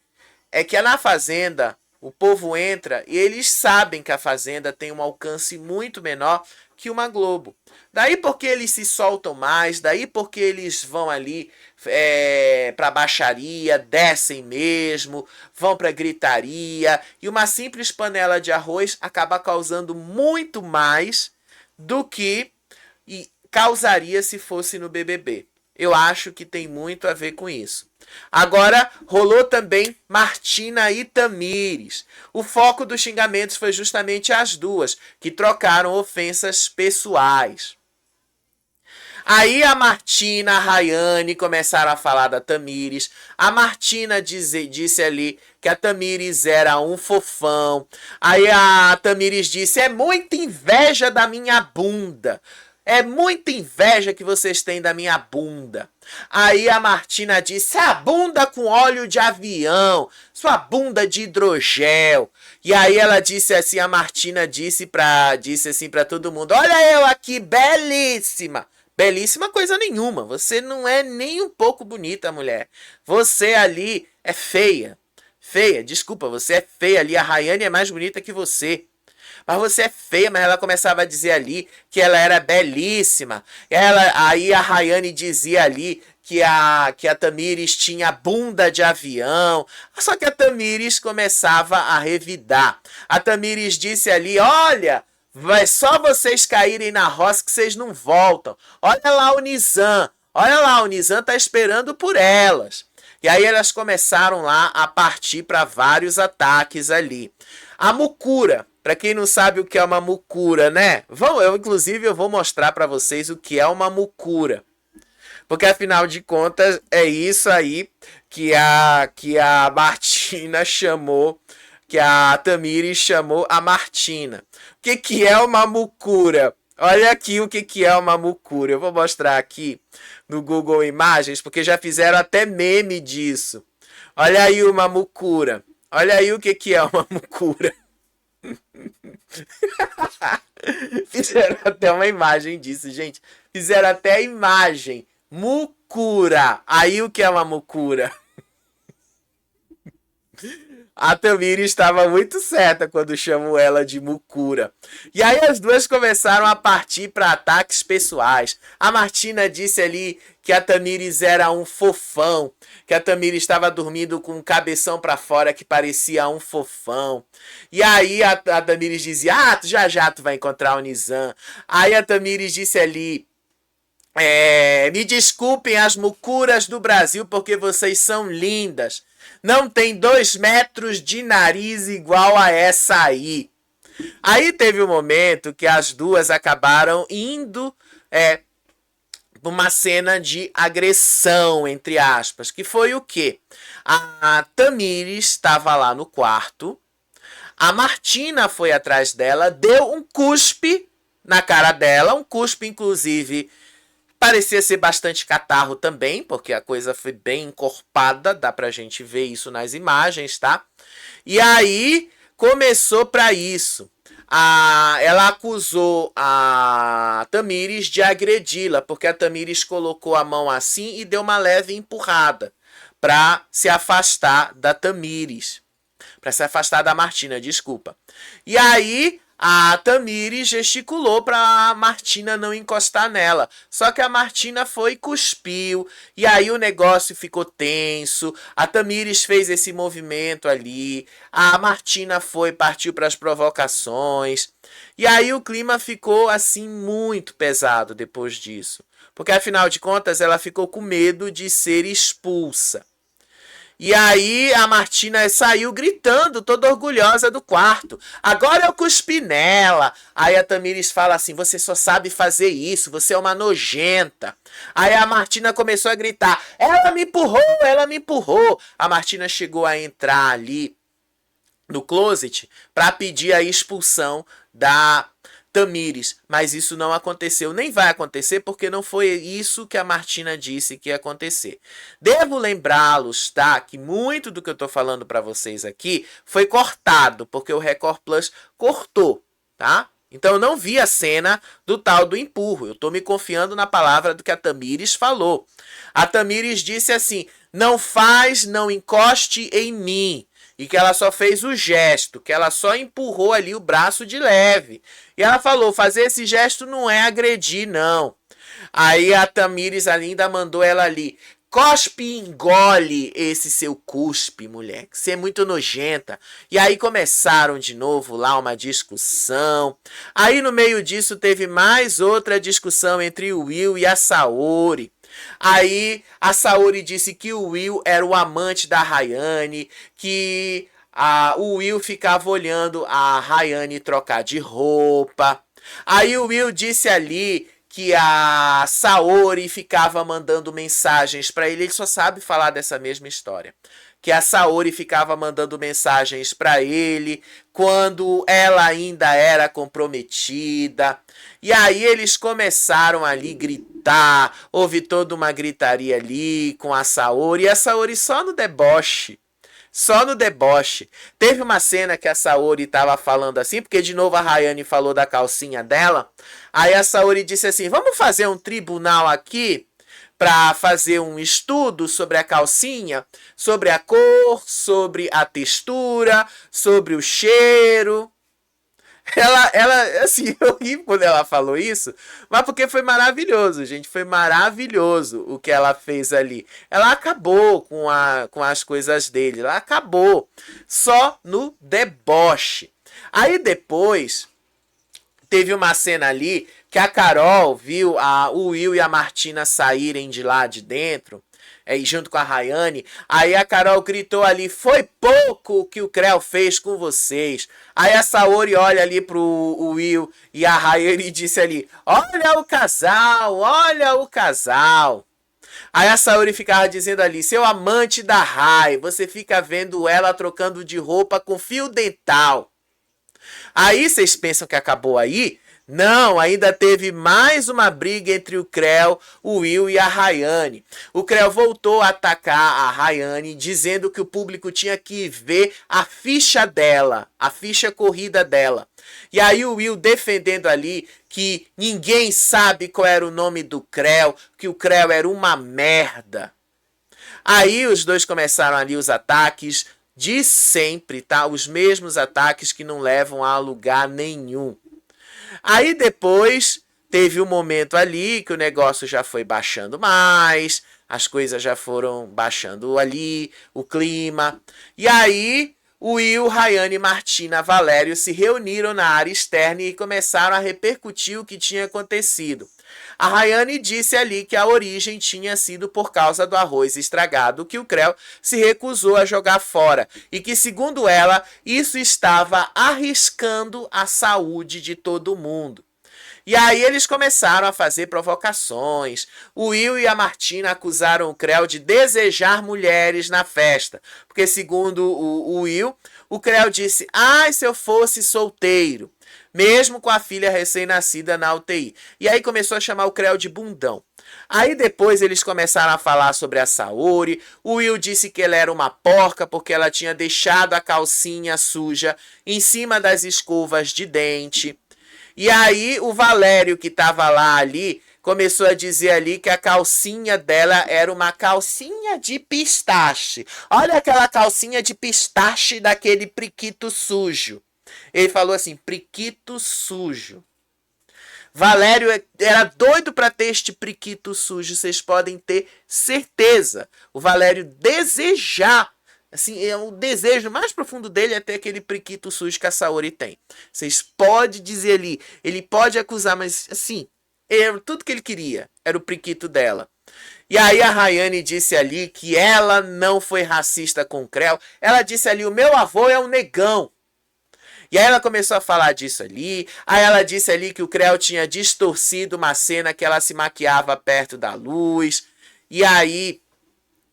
é que na Fazenda o povo entra e eles sabem que a Fazenda tem um alcance muito menor que uma Globo. Daí porque eles se soltam mais, daí porque eles vão ali pra baixaria, descem mesmo, vão pra gritaria, e uma simples panela de arroz acaba causando muito mais do que causaria se fosse no BBB. Eu acho que tem muito a ver com isso. Agora, rolou também Martina e Tamires. O foco dos xingamentos foi justamente as duas, que trocaram ofensas pessoais. Aí a Martina, a Rayane começaram a falar da Tamires. A Martina disse ali que a Tamires era um fofão. Aí a Tamires disse, é muita inveja da minha bunda. É muita inveja que vocês têm da minha bunda. Aí a Martina disse, a bunda com óleo de avião, sua bunda de hidrogel. E aí ela disse assim, a Martina disse assim pra todo mundo, olha eu aqui, belíssima. Belíssima coisa nenhuma, você não é nem um pouco bonita, mulher. Você ali é feia. Feia, desculpa, você é feia ali, a Rayane é mais bonita que você. Mas você é feia, mas ela começava a dizer ali que ela era belíssima. Aí a Rayane dizia ali que a Tamires tinha bunda de avião. Só que a Tamires começava a revidar. A Tamires disse ali, olha, vai só vocês caírem na roça que vocês não voltam. Olha lá o Nizam. Olha lá, o Nizam tá esperando por elas. E aí elas começaram lá a partir para vários ataques ali. A mucura. Para quem não sabe o que é uma mucura, né? Inclusive, eu vou mostrar para vocês o que é uma mucura. Porque, afinal de contas, é isso aí que a Martina chamou, que a Tamires chamou a Martina. O que é uma mucura? Olha aqui o que é uma mucura. Eu vou mostrar aqui no Google Imagens, porque já fizeram até meme disso. Olha aí uma mucura. Olha aí o que é uma mucura. Fizeram até uma imagem disso, gente. Fizeram até a imagem. Mucura. Aí o que é uma mucura? A Tamires estava muito certa quando chamou ela de mucura. E aí as duas começaram a partir para ataques pessoais. A Martina disse ali que a Tamires era um fofão, que a Tamires estava dormindo com o cabeção para fora que parecia um fofão. E aí a Tamires dizia, já tu vai encontrar o Nizam. Aí a Tamires disse ali, me desculpem as mucuras do Brasil porque vocês são lindas. Não tem 2 metros de nariz igual a essa aí. Aí teve um momento que as duas acabaram indo uma cena de agressão, entre aspas. Que foi o quê? A Tamires estava lá no quarto. A Martina foi atrás dela, deu um cuspe na cara dela. Um cuspe, inclusive... Parecia ser bastante catarro também, porque a coisa foi bem encorpada, dá pra gente ver isso nas imagens, tá? E aí começou pra isso. Ela acusou a Tamires de agredi-la, porque a Tamires colocou a mão assim e deu uma leve empurrada pra se afastar da Tamires. Pra se afastar da Martina, desculpa. E aí... a Tamires gesticulou para a Martina não encostar nela. Só que a Martina foi e cuspiu. E aí o negócio ficou tenso. A Tamires fez esse movimento ali. A Martina partiu para as provocações. E aí o clima ficou assim muito pesado depois disso. Porque afinal de contas ela ficou com medo de ser expulsa. E aí a Martina saiu gritando, toda orgulhosa do quarto. Agora eu cuspi nela. Aí a Tamires fala assim, você só sabe fazer isso, você é uma nojenta. Aí a Martina começou a gritar, ela me empurrou, ela me empurrou. A Martina chegou a entrar ali no closet para pedir a expulsão da Tamires, mas isso não aconteceu, nem vai acontecer porque não foi isso que a Martina disse que ia acontecer. Devo lembrá-los, tá, que muito do que eu tô falando para vocês aqui foi cortado, porque o Record Plus cortou, tá? Então eu não vi a cena do tal do empurro, eu tô me confiando na palavra do que a Tamires falou. A Tamires disse assim, não encoste em mim. E que ela só fez o gesto, que ela só empurrou ali o braço de leve. E ela falou, fazer esse gesto não é agredir, não. Aí a Tamires ainda mandou ela ali, cospe e engole esse seu cuspe, mulher, que você é muito nojenta. E aí começaram de novo lá uma discussão. Aí no meio disso teve mais outra discussão entre o Will e a Saori. Aí a Saori disse que o Will era o amante da Rayane, que o Will ficava olhando a Rayane trocar de roupa. Aí o Will disse ali que a Saori ficava mandando mensagens para ele só sabe falar dessa mesma história. Que a Saori ficava mandando mensagens para ele quando ela ainda era comprometida. E aí eles começaram ali a gritar, houve toda uma gritaria ali com a Saori, e a Saori só no deboche. Só no deboche. Teve uma cena que a Saori estava falando assim, porque de novo a Rayane falou da calcinha dela. Aí a Saori disse assim, vamos fazer um tribunal aqui para fazer um estudo sobre a calcinha, sobre a cor, sobre a textura, sobre o cheiro. Ela, assim, eu ri quando ela falou isso, mas porque foi maravilhoso, gente, foi maravilhoso o que ela fez ali. Ela acabou com as coisas dele, ela acabou só no deboche. Aí depois teve uma cena ali que a Carol viu o Will e a Martina saírem de lá de dentro, junto com a Rayane. Aí a Carol gritou ali, foi pouco o que o Creu fez com vocês. Aí a Saori olha ali pro Will e a Rayane disse ali, olha o casal, olha o casal. Aí a Saori ficava dizendo ali, seu amante da Ray, você fica vendo ela trocando de roupa com fio dental. Aí vocês pensam que acabou aí? Não, ainda teve mais uma briga entre o Creu, o Will e a Rayane. O Creu voltou a atacar a Rayane, dizendo que o público tinha que ver a ficha dela, a ficha corrida dela. E aí o Will defendendo ali que ninguém sabe qual era o nome do Creu, que o Creu era uma merda. Aí os dois começaram ali os ataques de sempre, tá? Os mesmos ataques que não levam a lugar nenhum. Aí depois teve um momento ali que o negócio já foi baixando mais, as coisas já foram baixando ali, o clima. E aí o Will, Rayane, Martina, Valério se reuniram na área externa e começaram a repercutir o que tinha acontecido. A Rayane disse ali que a origem tinha sido por causa do arroz estragado que o Creu se recusou a jogar fora e que, segundo ela, isso estava arriscando a saúde de todo mundo. E aí eles começaram a fazer provocações. O Will e a Martina acusaram o Creu de desejar mulheres na festa. Porque, segundo o Will, o Creu disse: "Ai, se eu fosse solteiro", mesmo com a filha recém-nascida na UTI. E aí começou a chamar o Creu de bundão. Aí depois eles começaram a falar sobre a Saori. O Will disse que ela era uma porca porque ela tinha deixado a calcinha suja em cima das escovas de dente. E aí o Valério, que estava lá ali, começou a dizer ali que a calcinha dela era uma calcinha de pistache. Olha aquela calcinha de pistache daquele priquito sujo. Ele falou assim, priquito sujo. Valério era doido para ter este priquito sujo, vocês podem ter certeza. O Valério desejar, assim, o desejo mais profundo dele é ter aquele priquito sujo que a Saori tem. Vocês podem dizer ali, ele pode acusar, mas assim, tudo que ele queria era o priquito dela. E aí a Rayane disse ali que ela não foi racista com o Creu. Ela disse ali, o meu avô é um negão. E aí ela começou a falar disso ali. Aí ela disse ali que o Creu tinha distorcido uma cena que ela se maquiava perto da luz. E aí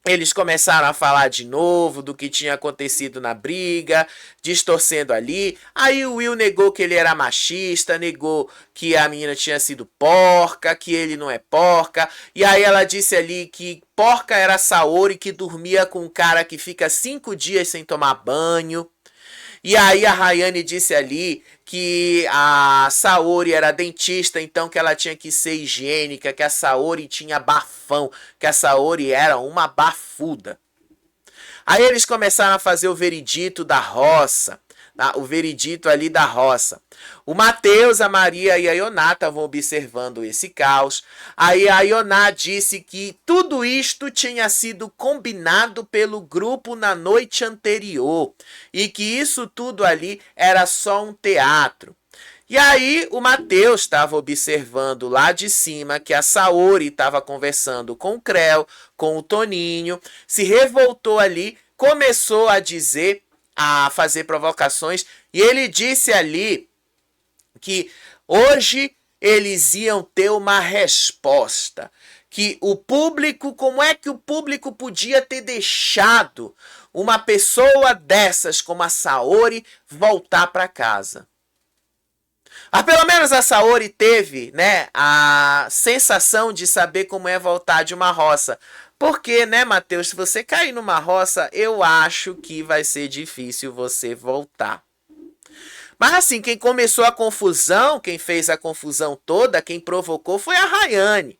eles começaram a falar de novo do que tinha acontecido na briga, distorcendo ali. Aí o Will negou que ele era machista, negou que a menina tinha sido porca, que ele não é porca. E aí ela disse ali que porca era a Saori, que dormia com um cara que fica 5 dias sem tomar banho. E aí a Rayane disse ali que a Saori era dentista, então que ela tinha que ser higiênica, que a Saori tinha bafão, que a Saori era uma bafuda. Aí eles começaram a fazer o veredito da roça, o veredito ali da roça. O Matheus, a Maria e a Ioná estavam observando esse caos. Aí a Ioná disse que tudo isto tinha sido combinado pelo grupo na noite anterior e que isso tudo ali era só um teatro. E aí o Matheus estava observando lá de cima que a Saori estava conversando com o Creu, com o Toninho, se revoltou ali, começou a dizer, a fazer provocações, e ele disse ali que hoje eles iam ter uma resposta. Que o público, como é que o público podia ter deixado uma pessoa dessas como a Saori voltar para casa? Ah, pelo menos a Saori teve, né, a sensação de saber como é voltar de uma roça. Porque, né, Matheus, se você cair numa roça, eu acho que vai ser difícil você voltar. Mas assim, quem começou a confusão, quem fez a confusão toda, quem provocou foi a Rayane.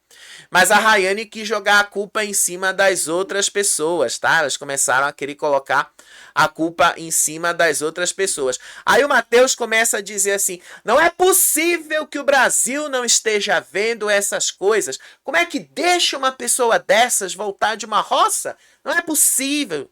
Mas a Rayane quis jogar a culpa em cima das outras pessoas, tá? Elas começaram a querer colocar a culpa em cima das outras pessoas. Aí o Matheus começa a dizer assim, não é possível que o Brasil não esteja vendo essas coisas. Como é que deixa uma pessoa dessas voltar de uma roça? Não é possível.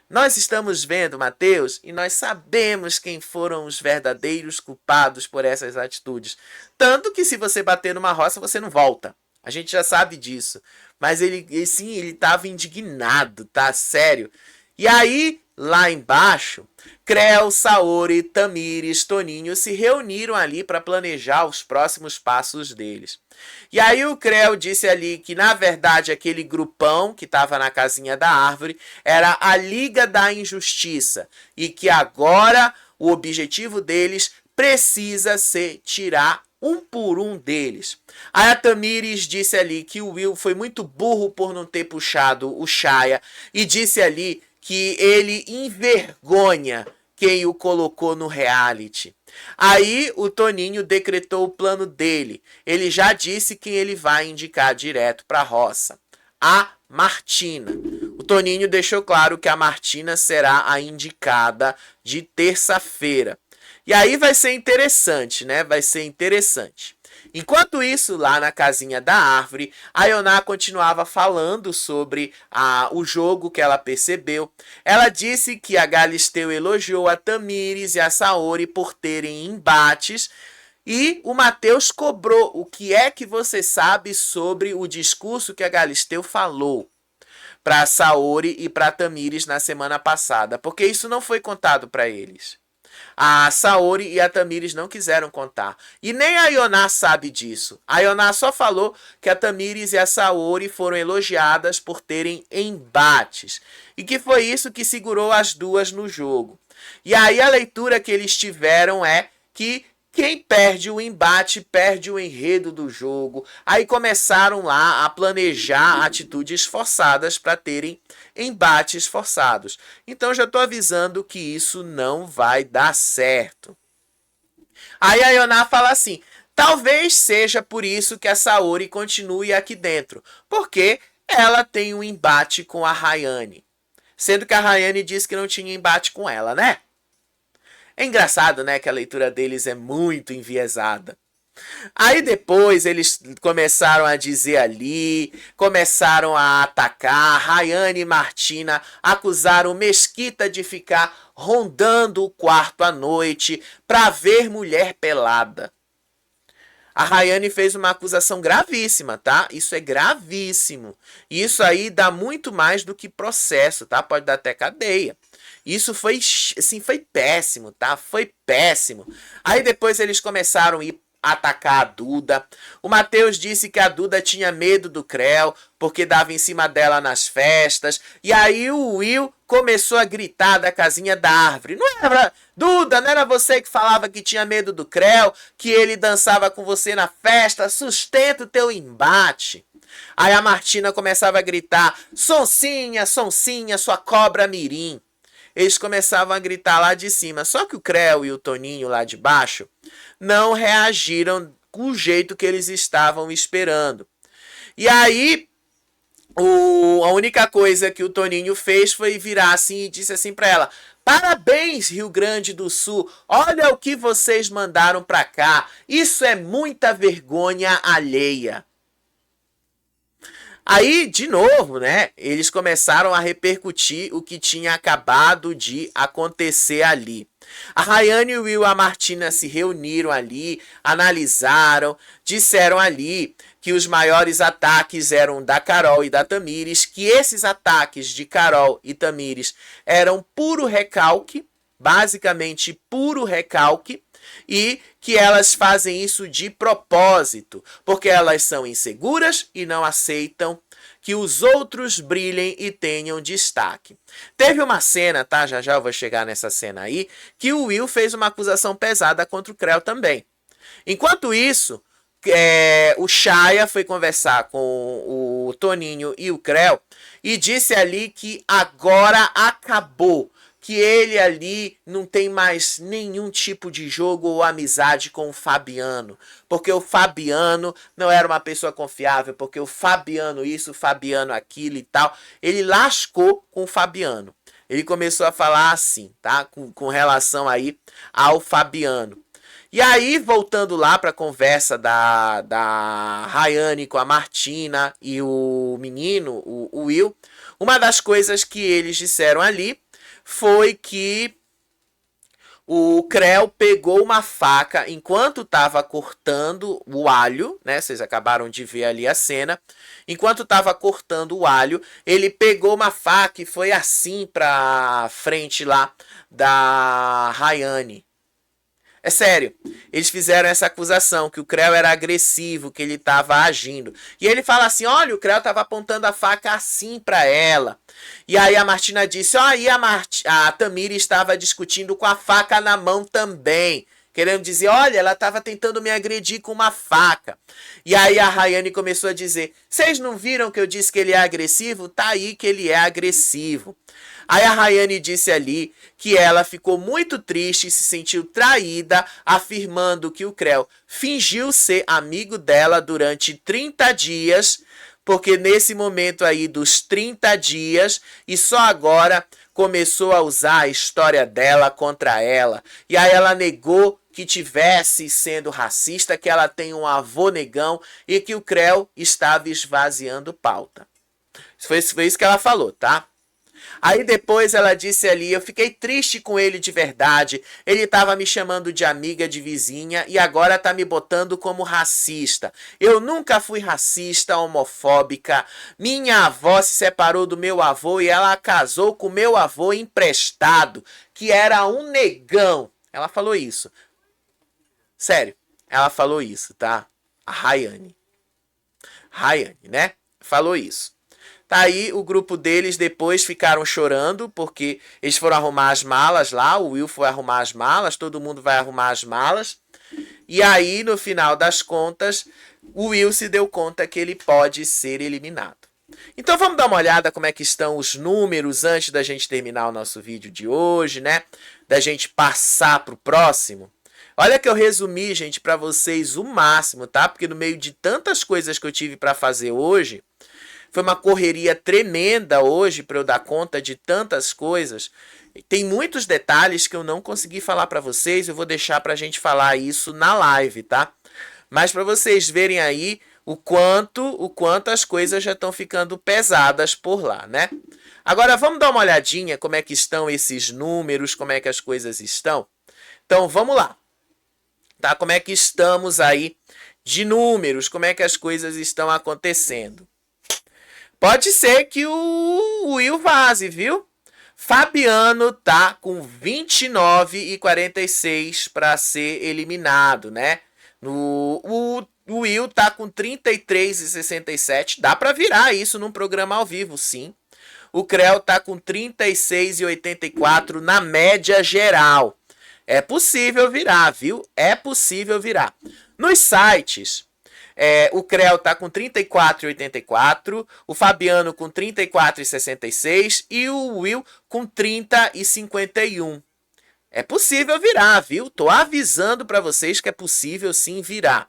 Nós estamos vendo, Matheus, e nós sabemos quem foram os verdadeiros culpados por essas atitudes. Tanto que se você bater numa roça, você não volta. A gente já sabe disso. Mas ele estava indignado, tá? Sério. E aí, lá embaixo, Creu, Saori, Tamires, Toninho se reuniram ali para planejar os próximos passos deles. E aí o Creu disse ali que, na verdade, aquele grupão que estava na casinha da árvore era a Liga da Injustiça. E que agora o objetivo deles precisa ser tirar um por um deles. Aí a Tamires disse ali que o Will foi muito burro por não ter puxado o Shia e disse ali que ele envergonha quem o colocou no reality. Aí o Toninho decretou o plano dele. Ele já disse quem ele vai indicar direto para a roça. A Martina. O Toninho deixou claro que a Martina será a indicada de terça-feira. E aí vai ser interessante, né? Vai ser interessante. Enquanto isso, lá na casinha da árvore, a Ioná continuava falando sobre o jogo que ela percebeu. Ela disse que a Galisteu elogiou a Tamires e a Saori por terem embates. E o Matheus cobrou: o que é que você sabe sobre o discurso que a Galisteu falou para a Saori e para a Tamires na semana passada? Porque isso não foi contado para eles. A Saori e a Tamires não quiseram contar. E nem a Ioná sabe disso. A Ioná só falou que a Tamires e a Saori foram elogiadas por terem embates. E que foi isso que segurou as duas no jogo. E aí a leitura que eles tiveram é que quem perde o embate, perde o enredo do jogo. Aí começaram lá a planejar atitudes forçadas para terem embates forçados. Então já estou avisando que isso não vai dar certo. Aí a Ioná fala assim: talvez seja por isso que a Saori continue aqui dentro. Porque ela tem um embate com a Rayane. Sendo que a Rayane disse que não tinha embate com ela, né? É engraçado, né, que a leitura deles é muito enviesada. Aí depois eles começaram a dizer ali, começaram a atacar. Rayane e Martina acusaram Mesquita de ficar rondando o quarto à noite para ver mulher pelada. A Rayane fez uma acusação gravíssima, tá? Isso é gravíssimo. Isso aí dá muito mais do que processo, tá? Pode dar até cadeia. Isso foi, assim, foi péssimo, tá? Foi péssimo. Aí depois eles começaram a ir atacar a Duda. O Matheus disse que a Duda tinha medo do Creu, porque dava em cima dela nas festas. E aí o Will começou a gritar da casinha da árvore: não era, Duda, não era você que falava que tinha medo do Creu, que ele dançava com você na festa? Sustenta o teu embate. Aí a Martina começava a gritar: Sonsinha, Sonsinha, sua cobra mirim. Eles começavam a gritar lá de cima. Só que o Creu e o Toninho lá de baixo não reagiram com o jeito que eles estavam esperando. E aí, a única coisa que o Toninho fez foi virar assim e disse assim para ela: parabéns, Rio Grande do Sul, olha o que vocês mandaram para cá. Isso é muita vergonha alheia. Aí, de novo, né, eles começaram a repercutir o que tinha acabado de acontecer ali. A Rayane, o Will e a Martina se reuniram ali, analisaram, disseram ali que os maiores ataques eram da Carol e da Tamires, que esses ataques de Carol e Tamires eram puro recalque, basicamente puro recalque, e que elas fazem isso de propósito, porque elas são inseguras e não aceitam que os outros brilhem e tenham destaque. Teve uma cena, tá? Já já eu vou chegar nessa cena aí, que o Will fez uma acusação pesada contra o Creu também. Enquanto isso, o Shia foi conversar com o Toninho e o Creu e disse ali que agora acabou, que ele ali não tem mais nenhum tipo de jogo ou amizade com o Fabiano, porque o Fabiano não era uma pessoa confiável, porque o Fabiano isso, o Fabiano aquilo e tal. Ele lascou com o Fabiano. Ele começou a falar assim, tá? Com relação aí ao Fabiano. E aí, voltando lá para a conversa da Rayane com a Martina e o menino, o Will, uma das coisas que eles disseram ali foi que o Creu pegou uma faca enquanto estava cortando o alho, né? Vocês acabaram de ver ali a cena. Enquanto estava cortando o alho, ele pegou uma faca e foi assim para frente lá da Rayane. É sério, eles fizeram essa acusação, que o Creu era agressivo, que ele estava agindo. E ele fala assim, olha, o Creu estava apontando a faca assim para ela. E aí a Martina disse, ó, e a Tamires estava discutindo com a faca na mão também. querendo dizer, olha, ela estava tentando me agredir com uma faca. E aí a Rayane começou a dizer, vocês não viram que eu disse que ele é agressivo? Tá aí que ele é agressivo. Aí a Rayane disse ali que ela ficou muito triste e se sentiu traída, afirmando que o Creu fingiu ser amigo dela durante 30 dias, porque nesse momento aí dos 30 dias, e só agora começou a usar a história dela contra ela. E aí ela negou que tivesse sendo racista, que ela tem um avô negão e que o Creu estava esvaziando pauta. Foi isso que ela falou, tá? Aí depois ela disse ali, eu fiquei triste com ele de verdade, ele estava me chamando de amiga de vizinha e agora tá me botando como racista. Eu nunca fui racista, homofóbica, minha avó se separou do meu avô e ela casou com meu avô emprestado, que era um negão. Ela falou isso. Sério, ela falou isso, tá? A Rayane. Rayane, né? Falou isso. Tá aí, o grupo deles depois ficaram chorando, porque eles foram arrumar as malas lá, o Will foi arrumar as malas, todo mundo vai arrumar as malas. E aí, no final das contas, o Will se deu conta que ele pode ser eliminado. Então vamos dar uma olhada como é que estão os números antes da gente terminar o nosso vídeo de hoje, né? Da gente passar pro próximo. Olha que eu resumi, gente, para vocês o máximo, tá? Porque no meio de tantas coisas que eu tive para fazer hoje, foi uma correria tremenda hoje para eu dar conta de tantas coisas. Tem muitos detalhes que eu não consegui falar para vocês. Eu vou deixar para a gente falar isso na live, tá? Mas para vocês verem aí o quanto as coisas já estão ficando pesadas por lá, né? Agora vamos dar uma olhadinha como é que estão esses números, como é que as coisas estão. Então vamos lá, tá? Como é que estamos aí de números, como é que as coisas estão acontecendo. Pode ser que o Will vaze, viu? Fabiano tá com 29,46 para ser eliminado, né? O Will tá com 33,67. Dá para virar isso num programa ao vivo, sim. O Creu tá com 36,84 na média geral. É possível virar, viu? É possível virar. Nos sites... o Creu tá com 34,84, o Fabiano com 34,66 e o Will com 30,51. É possível virar, viu? Tô avisando para vocês que é possível sim virar.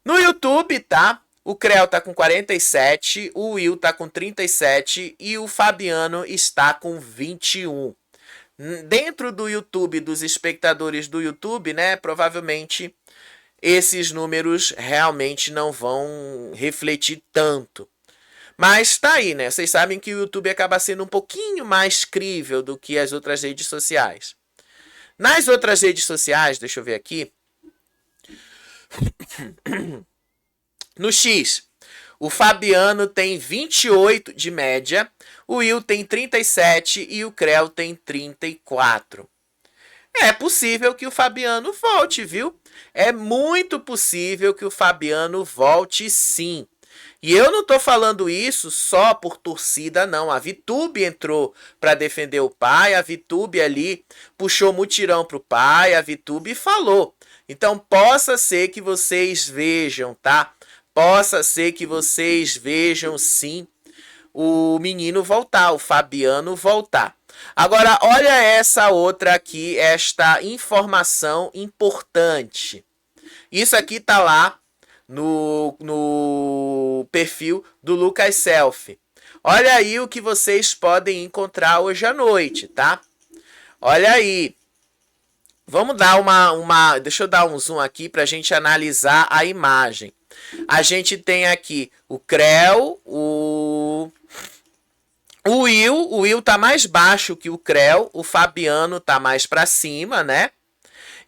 No YouTube, tá? O Creu tá com 47, o Will tá com 37 e o Fabiano está com 21. Dentro do YouTube, dos espectadores do YouTube, né? Provavelmente esses números realmente não vão refletir tanto. Mas tá aí, né? Vocês sabem que o YouTube acaba sendo um pouquinho mais crível do que as outras redes sociais. Nas outras redes sociais, deixa eu ver aqui. No X, o Fabiano tem 28 de média, o Will tem 37 e o Creu tem 34. É possível que o Fabiano volte, viu? É muito possível que o Fabiano volte sim. E eu não tô falando isso só por torcida, não. A Vitube entrou para defender o pai, a Vitube ali puxou mutirão pro pai, a Vitube falou. Então possa ser que vocês vejam, tá? Possa ser que vocês vejam sim o menino voltar, o Fabiano voltar. Agora, olha essa outra aqui, esta informação importante. Isso aqui tá lá no perfil do Lucas Selfie. Olha aí o que vocês podem encontrar hoje à noite, tá? Olha aí. Vamos dar deixa eu dar um zoom aqui pra gente analisar a imagem. A gente tem aqui o Creu, o Will tá mais baixo que o Creu, o Fabiano tá mais para cima, né?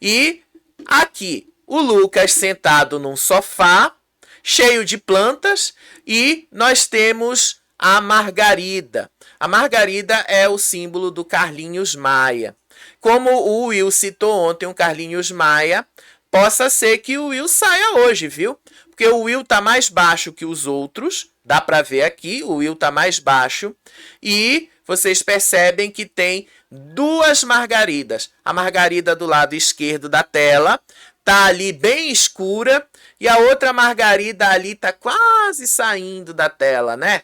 E aqui, o Lucas sentado num sofá, cheio de plantas, e nós temos a Margarida. A Margarida é o símbolo do Carlinhos Maia. Como o Will citou ontem o Carlinhos Maia, possa ser que o Will saia hoje, viu? Porque o Will tá mais baixo que os outros Dá para ver aqui, o Will tá mais baixo. E vocês percebem que tem duas margaridas. A margarida do lado esquerdo da tela tá ali bem escura. E a outra margarida ali tá quase saindo da tela, né?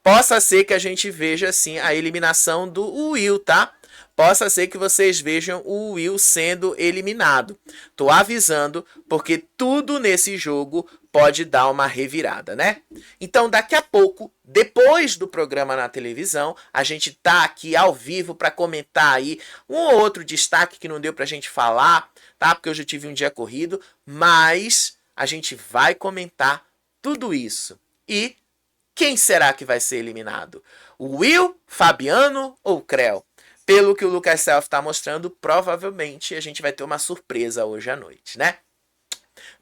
Possa ser que a gente veja assim a eliminação do Will, tá? Possa ser que vocês vejam o Will sendo eliminado. Tô avisando porque tudo nesse jogo pode dar uma revirada, né? Então daqui a pouco, depois do programa na televisão, a gente tá aqui ao vivo para comentar aí um ou outro destaque que não deu pra gente falar, tá? Porque hoje eu tive um dia corrido, mas a gente vai comentar tudo isso. E quem será que vai ser eliminado? O Will, Fabiano ou Creu? Pelo que o Lucas Self está mostrando, provavelmente a gente vai ter uma surpresa hoje à noite, né?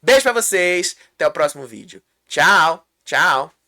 Beijo pra vocês, até o próximo vídeo. Tchau, tchau.